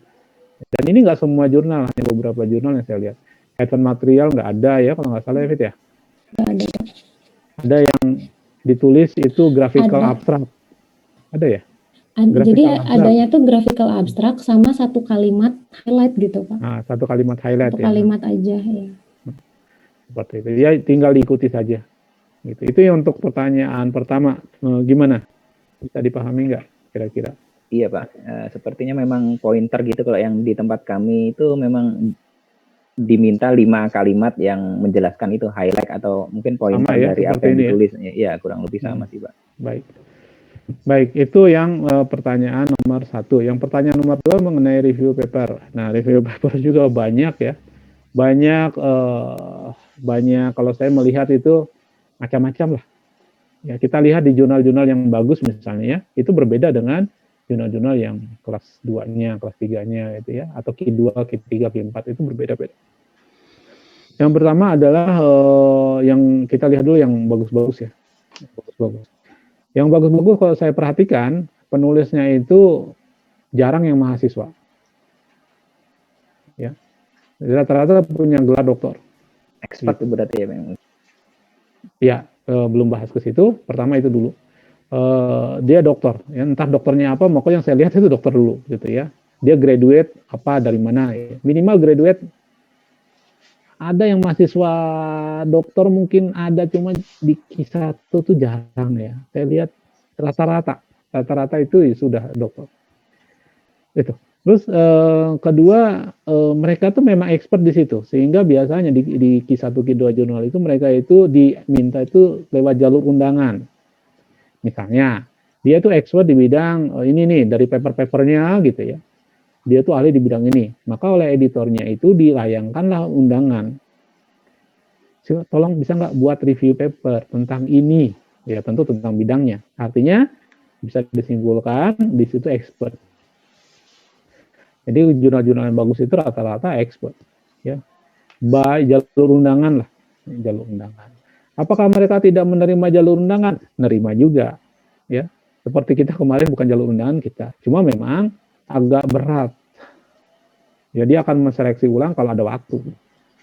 Dan ini nggak semua jurnal, hanya beberapa jurnal yang saya lihat. Advance material nggak ada ya, kalau nggak salah ya Fit ya? Nggak ada. Ada yang ditulis itu graphical abstract. Ada ya? Jadi adanya tuh graphical abstract sama satu kalimat highlight gitu Pak. Nah, satu kalimat highlight satu kalimat aja ya. Seperti itu. Ya tinggal diikuti saja. Gitu. Itu yang untuk pertanyaan pertama. Gimana? Bisa dipahami nggak kira-kira? Iya Pak, sepertinya memang pointer gitu kalau yang di tempat kami itu memang diminta 5 kalimat yang menjelaskan itu highlight atau mungkin pointer ya, dari apa yang ditulis. Ya kurang lebih sama sih Pak. Baik. Baik, itu yang pertanyaan nomor 1. Yang pertanyaan nomor 2 mengenai review paper. Nah, review paper juga banyak ya. Banyak kalau saya melihat itu macam-macam lah. Ya, kita lihat di jurnal-jurnal yang bagus misalnya ya, itu berbeda dengan jurnal-jurnal yang kelas 2-nya, kelas 3-nya itu ya, atau Q2, Q3, Q4 itu berbeda-beda. Yang pertama adalah yang kita lihat dulu yang bagus-bagus ya. Bagus-bagus. Yang bagus-bagus kalau saya perhatikan, penulisnya itu jarang yang mahasiswa. Ya. Rata-rata punya gelar doktor. Expert gitu. Berarti ya memang. Ya, belum bahas ke situ. Pertama itu dulu. Dia dokter, ya, entah dokternya apa, pokoknya yang saya lihat itu dokter dulu, gitu ya. Dia graduate apa dari mana? Ya. Minimal graduate. Ada yang mahasiswa dokter mungkin ada, cuma di Q1 tuh jarang ya. Saya lihat rata-rata itu ya sudah dokter. Itu. Terus kedua, mereka tuh memang expert di situ, sehingga biasanya di Q1, Q2 jurnal itu mereka itu diminta itu lewat jalur undangan. Misalnya, dia tuh expert di bidang ini nih, dari paper-papernya gitu ya. Dia tuh ahli di bidang ini. Maka oleh editornya itu dilayangkanlah undangan. Tolong bisa nggak buat review paper tentang ini? Ya tentu tentang bidangnya. Artinya bisa disimpulkan di situ expert. Jadi jurnal-jurnal yang bagus itu rata-rata expert. Ya, jalur undangan lah, jalur undangan. Apakah mereka tidak menerima jalur undangan? Nerima juga. Ya, seperti kita kemarin bukan jalur undangan kita. Cuma memang agak berat. Ya, dia akan menseleksi ulang kalau ada waktu.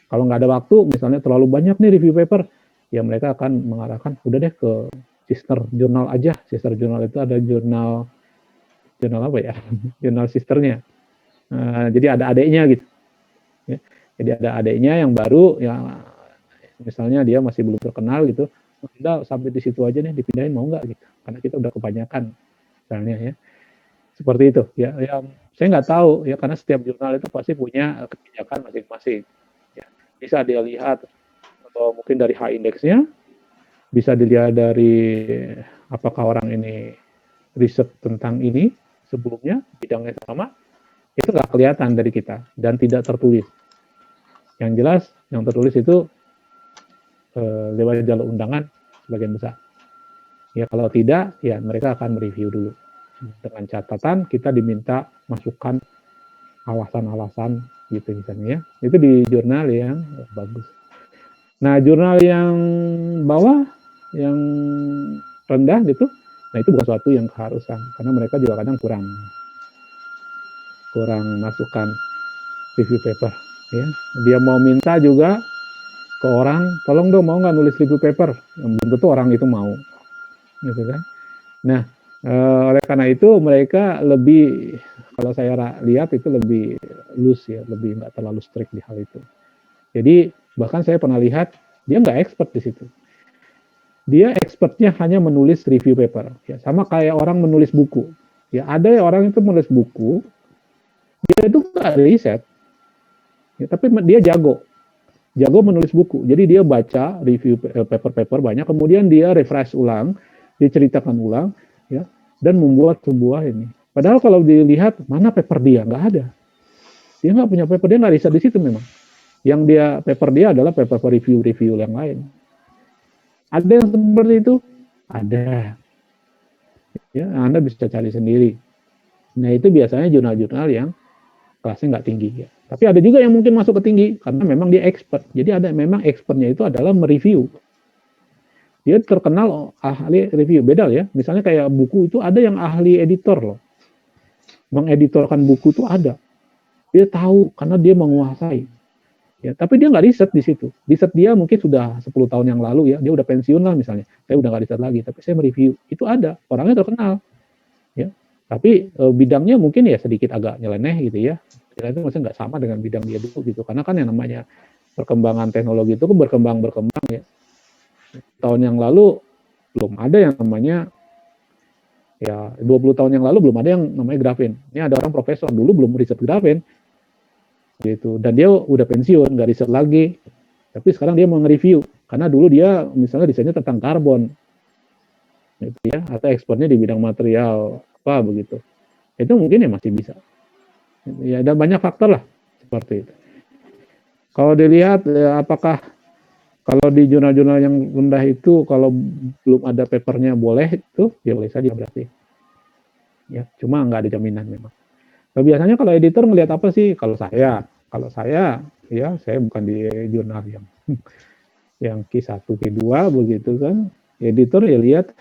Kalau nggak ada waktu, misalnya terlalu banyak nih review paper, ya mereka akan mengarahkan, udah deh ke sister journal aja. Sister journal itu ada jurnal apa ya? Jurnal sisternya. Jadi ada adiknya gitu. Ya. Jadi ada adiknya yang baru, ya misalnya dia masih belum terkenal gitu. Kita sampai di situ aja nih, dipindahin mau nggak gitu? Karena kita udah kebanyakan, misalnya ya. Seperti itu ya, saya nggak tahu ya, karena setiap jurnal itu pasti punya kebijakan masing-masing ya. Bisa dia lihat atau mungkin dari H indeksnya, bisa dilihat dari apakah orang ini riset tentang ini sebelumnya, bidangnya sama, itu nggak kelihatan dari kita dan tidak tertulis. Yang jelas yang tertulis itu lewat jalur undangan sebagian besar ya. Kalau tidak ya mereka akan mereview dulu. Dengan catatan kita diminta masukkan alasan-alasan gitu misalnya ya. Itu di jurnal yang bagus. Nah, jurnal yang bawah, yang rendah gitu, nah itu bukan suatu yang keharusan. Karena mereka juga kadang kurang masukkan review paper. Ya. Dia mau minta juga ke orang, tolong dong mau nggak nulis review paper. Belum tentu orang itu mau. Gitu kan. Nah, oleh karena itu mereka lebih, kalau saya lihat itu lebih loose ya, lebih nggak terlalu strict di hal itu. Jadi bahkan saya pernah lihat dia nggak expert di situ. Dia expertnya hanya menulis review paper. Ya, sama kayak orang menulis buku. Ya ada ya orang itu menulis buku, dia itu nggak riset, ya, tapi dia jago menulis buku. Jadi dia baca review paper-paper banyak, kemudian dia refresh ulang, diceritakan ulang. Ya, dan membuat sebuah ini. Padahal kalau dilihat mana paper dia, nggak ada. Dia nggak punya paper, dia nggak riset di situ memang. Yang dia paper dia adalah paper review yang lain. Ada yang seperti itu? Ada. Ya, Anda bisa cari sendiri. Nah itu biasanya jurnal-jurnal yang kelasnya nggak tinggi. Ya. Tapi ada juga yang mungkin masuk ke tinggi karena memang dia expert. Jadi ada memang expertnya itu adalah mereview. Dia terkenal ahli review, beda ya. Misalnya kayak buku itu ada yang ahli editor loh. Mengeditorkan buku itu ada. Dia tahu karena dia menguasai. Ya, tapi dia nggak riset di situ. Riset dia mungkin sudah 10 tahun yang lalu ya. Dia udah pensiun lah misalnya. Saya udah nggak riset lagi, tapi saya mereview. Itu ada. Orangnya terkenal. Ya. Tapi bidangnya mungkin ya sedikit agak nyeleneh gitu ya. Itu maksudnya nggak sama dengan bidang dia dulu gitu. Karena kan yang namanya perkembangan teknologi itu kan berkembang ya. Tahun yang lalu belum ada yang namanya, ya 20 tahun yang lalu belum ada yang namanya grafin. Ini ada orang profesor, dulu belum riset grafin gitu, dan dia udah pensiun, nggak riset lagi, tapi sekarang dia mau nge-review karena dulu dia misalnya risetnya tentang karbon gitu ya, atau expertnya di bidang material apa begitu. Itu mungkin ya masih bisa. Ya, ada banyak faktor lah seperti itu. Kalau dilihat apakah kalau di jurnal-jurnal yang rendah itu kalau belum ada papernya boleh itu ya boleh saja berarti. Ya, cuma nggak ada jaminan memang. Nah, biasanya kalau editor ngelihat apa sih? Kalau saya ya saya bukan di jurnal yang Q1, Q2 begitu kan. Editor ya lihat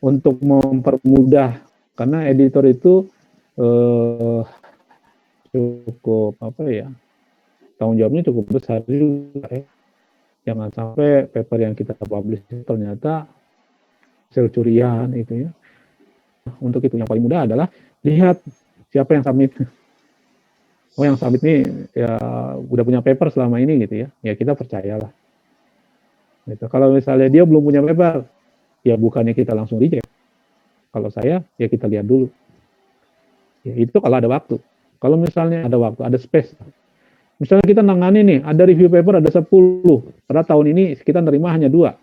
untuk mempermudah karena editor itu cukup apa ya? Tanggung jawabnya cukup besar juga ya. Jangan sampai paper yang kita publish ternyata hasil curian itu ya. Untuk itu yang paling mudah adalah lihat siapa yang submit. Oh yang submit nih ya udah punya paper selama ini gitu ya. Ya kita percayalah. Gitu. Kalau misalnya dia belum punya paper, ya bukannya kita langsung reject. Kalau saya ya kita lihat dulu. Ya, itu kalau ada waktu. Kalau misalnya ada waktu, ada space. Misalnya kita nangani nih, ada review paper ada 10. Pada tahun ini kita nerima hanya 2.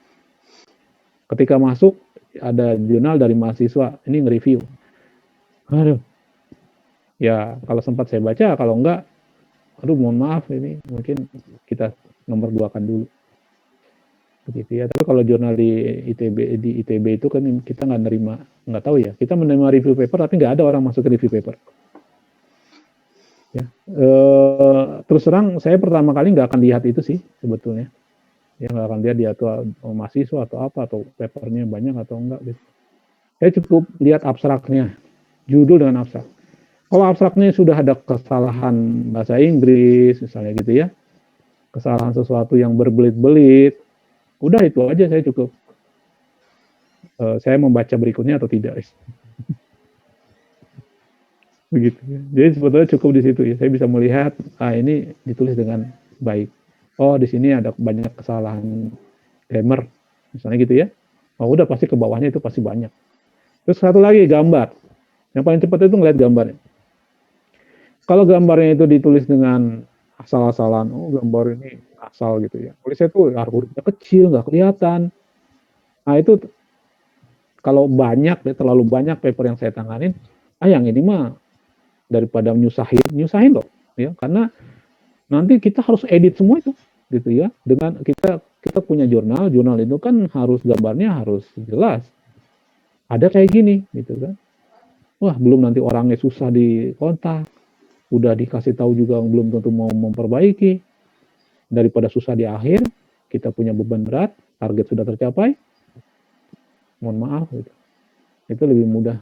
Ketika masuk ada jurnal dari mahasiswa, ini nge-review. Aduh. Ya, kalau sempat saya baca, kalau enggak, aduh mohon maaf ini mungkin kita nomor 2-kan dulu. Begitu ya. Tapi kalau jurnal di ITB itu kan kita nggak tahu ya. Kita menerima review paper tapi nggak ada orang masuk ke review paper. Ya. Terus terang saya pertama kali nggak akan lihat itu sih sebetulnya. Ya nggak akan lihat dia tuh mahasiswa atau apa atau papernya banyak atau enggak gitu. Saya cukup lihat abstraknya, judul dengan abstrak. Kalau abstraknya sudah ada kesalahan bahasa Inggris misalnya gitu ya, kesalahan sesuatu yang berbelit-belit, udah itu aja saya cukup. Saya membaca berikutnya atau tidak. Begitu. Jadi sebetulnya cukup di situ ya. Saya bisa melihat, ini ditulis dengan baik. Oh di sini ada banyak kesalahan grammar, misalnya gitu ya. Oh udah pasti ke bawahnya itu pasti banyak. Terus satu lagi gambar. Yang paling cepat itu ngeliat gambarnya. Kalau gambarnya itu ditulis dengan asal-asalan, oh gambar ini asal gitu ya. Tulisnya tuh hurufnya kecil, nggak kelihatan. Nah itu kalau banyak, terlalu banyak paper yang saya tanganin, yang ini mah daripada nyusahin loh, ya karena nanti kita harus edit semua itu, gitu ya. Dengan kita punya jurnal itu kan harus gambarnya harus jelas. Ada kayak gini, gitu kan. Wah belum nanti orangnya susah dikontak. Udah dikasih tahu juga belum tentu mau memperbaiki. Daripada susah di akhir, kita punya beban berat, target sudah tercapai, mohon maaf gitu. Itu lebih mudah.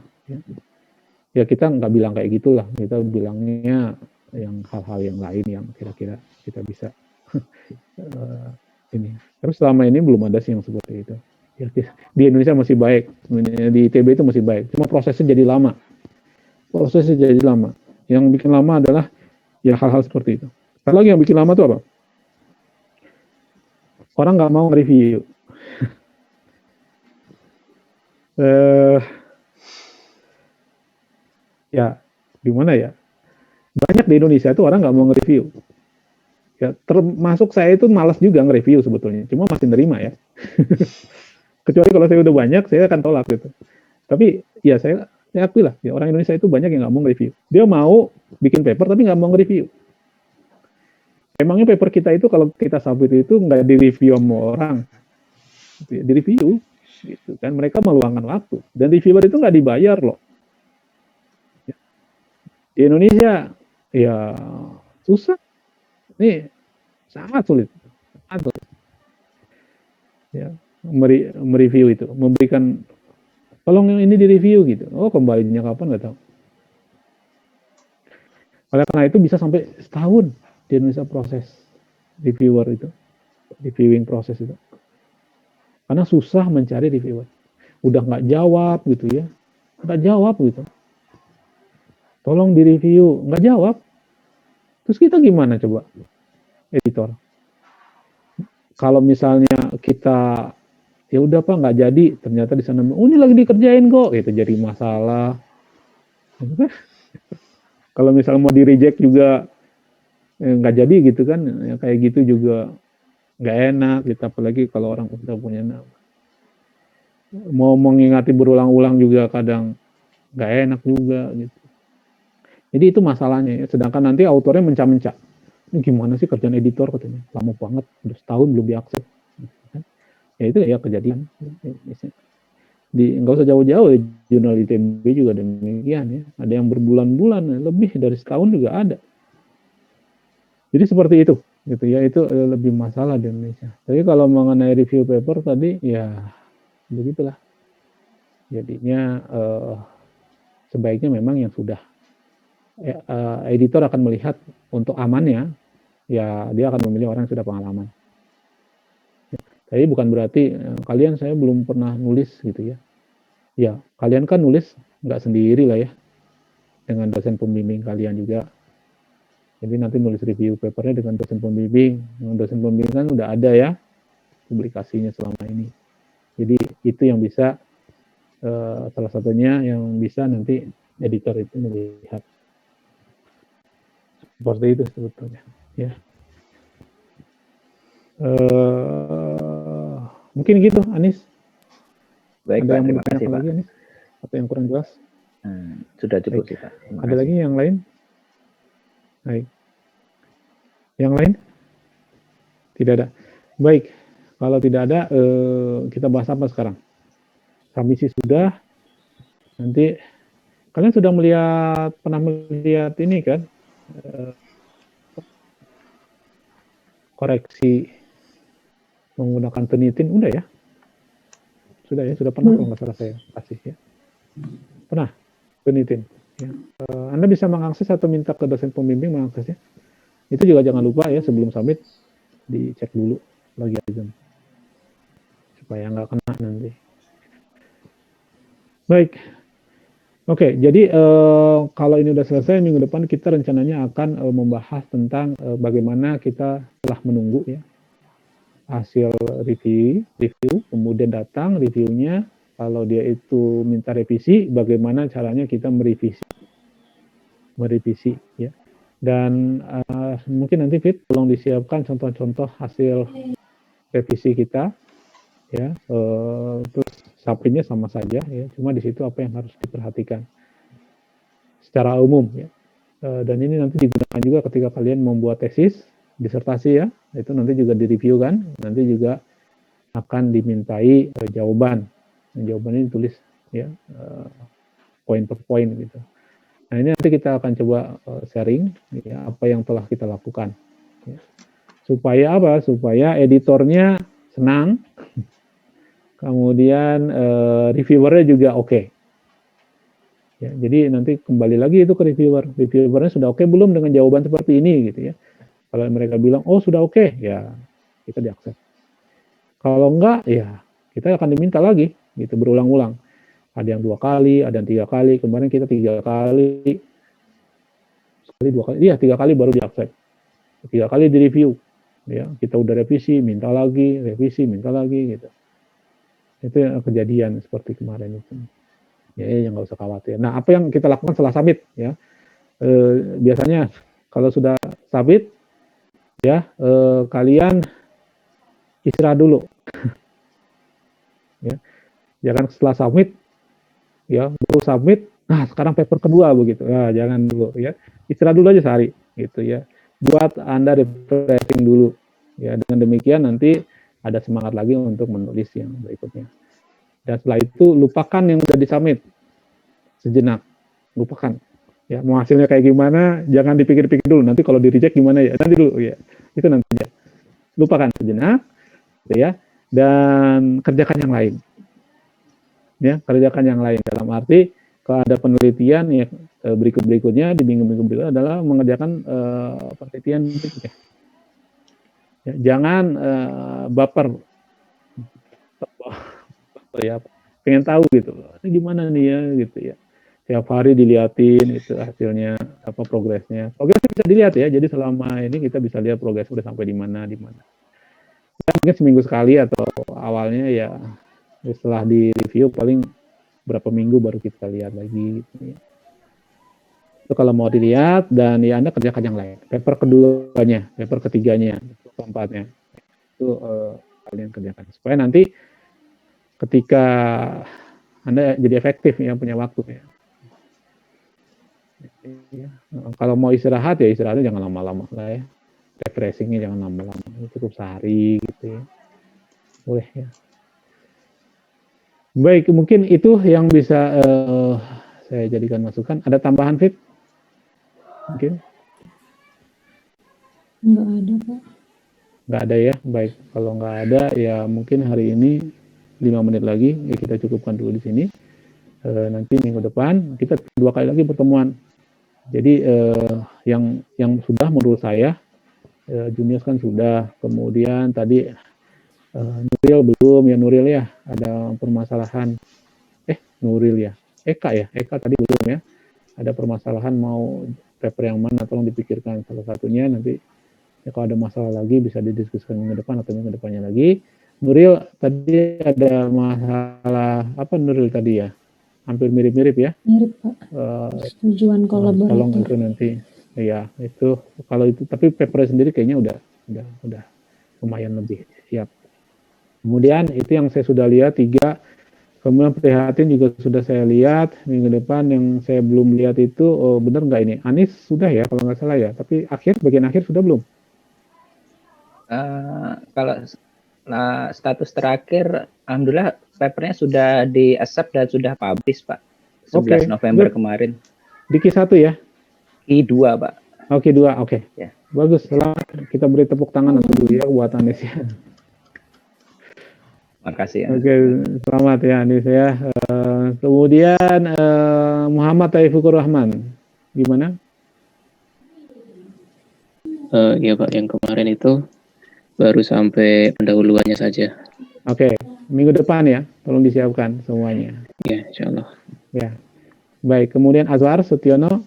Ya kita nggak bilang kayak gitulah, kita bilangnya yang hal-hal yang lain yang kira-kira kita bisa ini. Tapi selama ini belum ada sih yang seperti itu. Ya, di Indonesia masih baik, di ITB itu masih baik. Cuma prosesnya jadi lama. Yang bikin lama adalah ya hal-hal seperti itu. Satu lagi yang bikin lama itu apa? Orang nggak mau review. Ya gimana ya? Banyak di Indonesia itu orang nggak mau nge-review. Ya termasuk saya itu malas juga nge-review sebetulnya. Cuma masih nerima ya. Kecuali kalau saya udah banyak, saya akan tolak gitu. Tapi ya saya akui lah, ya orang Indonesia itu banyak yang nggak mau nge-review. Dia mau bikin paper tapi nggak mau nge-review. Emangnya paper kita itu kalau kita submit itu nggak di-review sama orang, di-review, gitu kan? Mereka meluangkan waktu dan reviewer itu nggak dibayar loh. Di Indonesia ya susah, ini sangat sulit. Ya, mereview itu, memberikan tolong yang ini direview gitu. Oh kembalinya kapan nggak tahu. Oleh karena itu bisa sampai setahun di Indonesia proses reviewer itu, reviewing proses itu. Karena susah mencari reviewer. Udah nggak jawab gitu ya, nggak jawab gitu. Tolong direview, nggak jawab. Terus kita gimana coba, editor? Kalau misalnya kita ya udah Pak nggak jadi, ternyata di sana ini lagi dikerjain kok, itu jadi masalah. Kalau misalnya mau di reject juga nggak jadi gitu kan, ya kayak gitu juga nggak enak gitu, apalagi kalau orang udah punya nama. mau mengingati berulang-ulang juga kadang nggak enak juga gitu. Jadi itu masalahnya ya. Sedangkan nanti autornya mencak-mencak. Ini gimana sih kerjaan editor katanya? Lama banget, udah setahun belum diakses. Ya itu ya kejadian. Nggak usah jauh-jauh, jurnal ITB juga demikian ya. Ada yang berbulan-bulan, lebih dari setahun juga ada. Jadi seperti itu, gitu ya. Itu lebih masalah di Indonesia. Tapi kalau mengenai review paper tadi, ya begitulah. Jadinya sebaiknya memang yang sudah editor akan melihat untuk amannya, ya dia akan memilih orang yang sudah pengalaman. Tapi bukan berarti kalian saya belum pernah nulis gitu ya. Ya, kalian kan nulis nggak sendiri lah ya, dengan dosen pembimbing kalian juga. Jadi nanti nulis review papernya dengan dosen pembimbing. Dosen pembimbing kan udah ada ya publikasinya selama ini. Jadi itu yang bisa salah satunya yang bisa nanti editor itu melihat. Seperti itu sebetulnya. Ya. Mungkin gitu, Anis. Baik, ada Pak, yang mau terima kasih, ditanyakan Pak. lagi, Anis? Atau yang kurang jelas? Sudah cukup sih, Pak. Ada lagi yang lain? Baik. Yang lain? Tidak ada. Baik. Kalau tidak ada, kita bahas apa sekarang? Submisi sudah. Nanti kalian sudah pernah melihat ini kan? Koreksi menggunakan Turnitin, udah ya? Sudah ya, sudah pernah kalau nggak salah saya kasih ya. Pernah, Turnitin. Ya. Anda bisa mengakses atau minta ke dosen pembimbing mengaksesnya. Itu juga jangan lupa ya, sebelum submit dicek dulu plagiarism supaya nggak kena nanti. Baik. Oke, jadi kalau ini udah selesai, minggu depan kita rencananya akan membahas tentang bagaimana kita telah menunggu ya hasil review, kemudian datang reviewnya, kalau dia itu minta revisi, bagaimana caranya kita merevisi ya. Dan mungkin nanti Fit, tolong disiapkan contoh-contoh hasil revisi kita ya, terus submitnya sama saja ya, cuma di situ apa yang harus diperhatikan secara umum ya. Dan ini nanti digunakan juga ketika kalian membuat tesis, disertasi ya, itu nanti juga direview kan, nanti juga akan dimintai jawaban. Jawaban ini ditulis ya, poin per poin gitu. Nah ini nanti kita akan coba sharing ya, apa yang telah kita lakukan. Ya. Supaya apa? Supaya editornya senang, kemudian reviewernya juga oke. Ya, jadi nanti kembali lagi itu ke reviewernya sudah oke belum dengan jawaban seperti ini gitu ya. Kalau mereka bilang oh sudah oke, ya kita diakses. Kalau enggak ya kita akan diminta lagi gitu berulang-ulang. Ada yang 2 kali, ada yang 3 kali. Kemarin kita 3 kali, sekali 2 kali, iya 3 kali baru diakses. 3 kali direview. Ya, kita udah revisi, minta lagi, revisi, minta lagi gitu. Itu kejadian seperti kemarin itu. Ya, yang nggak usah khawatir. Nah, apa yang kita lakukan setelah submit ya? Biasanya kalau sudah submit ya, kalian istirahat dulu. Ya, jangan setelah submit ya, baru submit. Nah, sekarang paper kedua begitu. Ya, jangan dulu ya. Istirahat dulu aja sehari gitu ya. Buat Anda refreshing dulu. Ya, dengan demikian nanti ada semangat lagi untuk menulis yang berikutnya. Dan setelah itu lupakan yang sudah disubmit sejenak, lupakan. Ya, mau hasilnya kayak gimana, jangan dipikir-pikir dulu. Nanti kalau di reject gimana ya, nanti dulu ya. Itu nanti aja. Lupakan sejenak, ya. Dan kerjakan yang lain. Ya, kerjakan yang lain. Dalam arti kalau ada penelitian ya berikutnya di minggu-minggu berikutnya adalah mengerjakan penelitian berikutnya. Ya, jangan baper ya, pengen tahu gitu, ini gimana nih ya gitu ya. Tiap hari diliatin itu hasilnya apa progresnya bisa dilihat ya. Jadi selama ini kita bisa lihat progres udah sampai di mana. Ya, mungkin seminggu sekali atau awalnya ya setelah di review paling berapa minggu baru kita lihat lagi gitu ya. Itu kalau mau dilihat dan ya Anda kerjakan yang lain. Paper keduanya, paper ketiganya, keempatnya itu kalian kerjakan supaya nanti ketika Anda jadi efektif ya punya waktu ya. Kalau mau istirahat ya istirahatnya jangan lama-lama lah ya. Refreshingnya jangan lama-lama, cukup sehari gitu ya. Boleh ya. Baik, mungkin itu yang bisa saya jadikan masukan. Ada tambahan, Fit? Mungkin? Nggak ada, Pak. Nggak ada ya? Baik, kalau nggak ada ya mungkin hari ini 5 menit lagi ya kita cukupkan dulu di sini. Nanti minggu depan kita 2 kali lagi pertemuan. Jadi yang sudah menurut saya Junius kan sudah, kemudian tadi Nuril belum ya, Nuril ya ada permasalahan Nuril ya Eka tadi belum ya, ada permasalahan mau paper yang mana, tolong dipikirkan salah satunya, nanti ya, kalau ada masalah lagi bisa didiskusikan minggu depan atau minggu depannya lagi. Nuril tadi ada masalah apa Nuril tadi ya, hampir mirip-mirip ya, Mirip, Pak. Tujuan kolaboratif. tolong itu nanti ya itu, kalau itu tapi paper sendiri kayaknya udah lumayan lebih siap. Kemudian itu yang saya sudah lihat 3. Kemudian prihatin juga sudah saya lihat. Minggu depan yang saya belum lihat itu, benar nggak ini? Anis sudah ya kalau nggak salah ya. Tapi bagian akhir sudah belum? Kalau status terakhir, alhamdulillah papernya sudah di-accept dan sudah publish, Pak. 11 November kemarin. Di Q1 ya? Q2, Pak. Q2, oke. Ya. Bagus, selamat. Kita beri tepuk tangan dulu ya buat Anis ya. Makasih ya. Oke, selamat ya Anis ya. Kemudian Muhammad Taifukur Rahman, gimana? Ya Pak, yang kemarin itu baru sampai pendahuluannya saja. Oke, minggu depan ya, tolong disiapkan semuanya. Ya, insya Allah. Ya, baik. Kemudian Azwar Sutiono.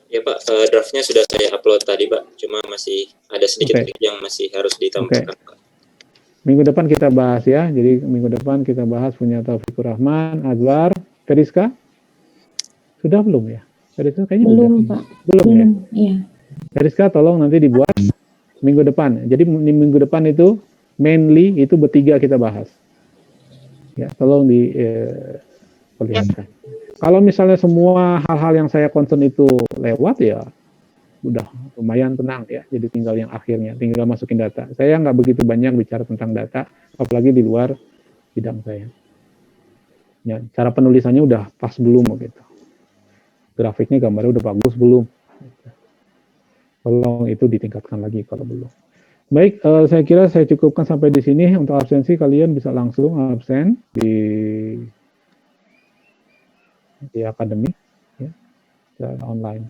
Ya Pak, draftnya sudah saya upload tadi Pak, cuma masih ada sedikit yang masih harus ditambahkan Pak. Minggu depan kita bahas ya, jadi minggu depan kita bahas punya Taufikur Rahman, Azwar, Feriska. Sudah belum ya? Feriska kayaknya belum, udah. Pak. Belum ya? Iya. Feriska tolong nanti dibuat minggu depan. Jadi minggu depan itu mainly itu bertiga kita bahas. Ya, tolong diperlihatkan. Kalau misalnya semua hal-hal yang saya concern itu lewat ya udah lumayan tenang ya, jadi tinggal yang akhirnya, tinggal masukin data. Saya nggak begitu banyak bicara tentang data, apalagi di luar bidang saya. Ya, cara penulisannya udah pas belum gitu. Grafiknya gambarnya udah bagus belum. Tolong itu ditingkatkan lagi kalau belum. Baik, saya kira saya cukupkan sampai di sini. Untuk absensi kalian bisa langsung absen di akademi ya, secara online.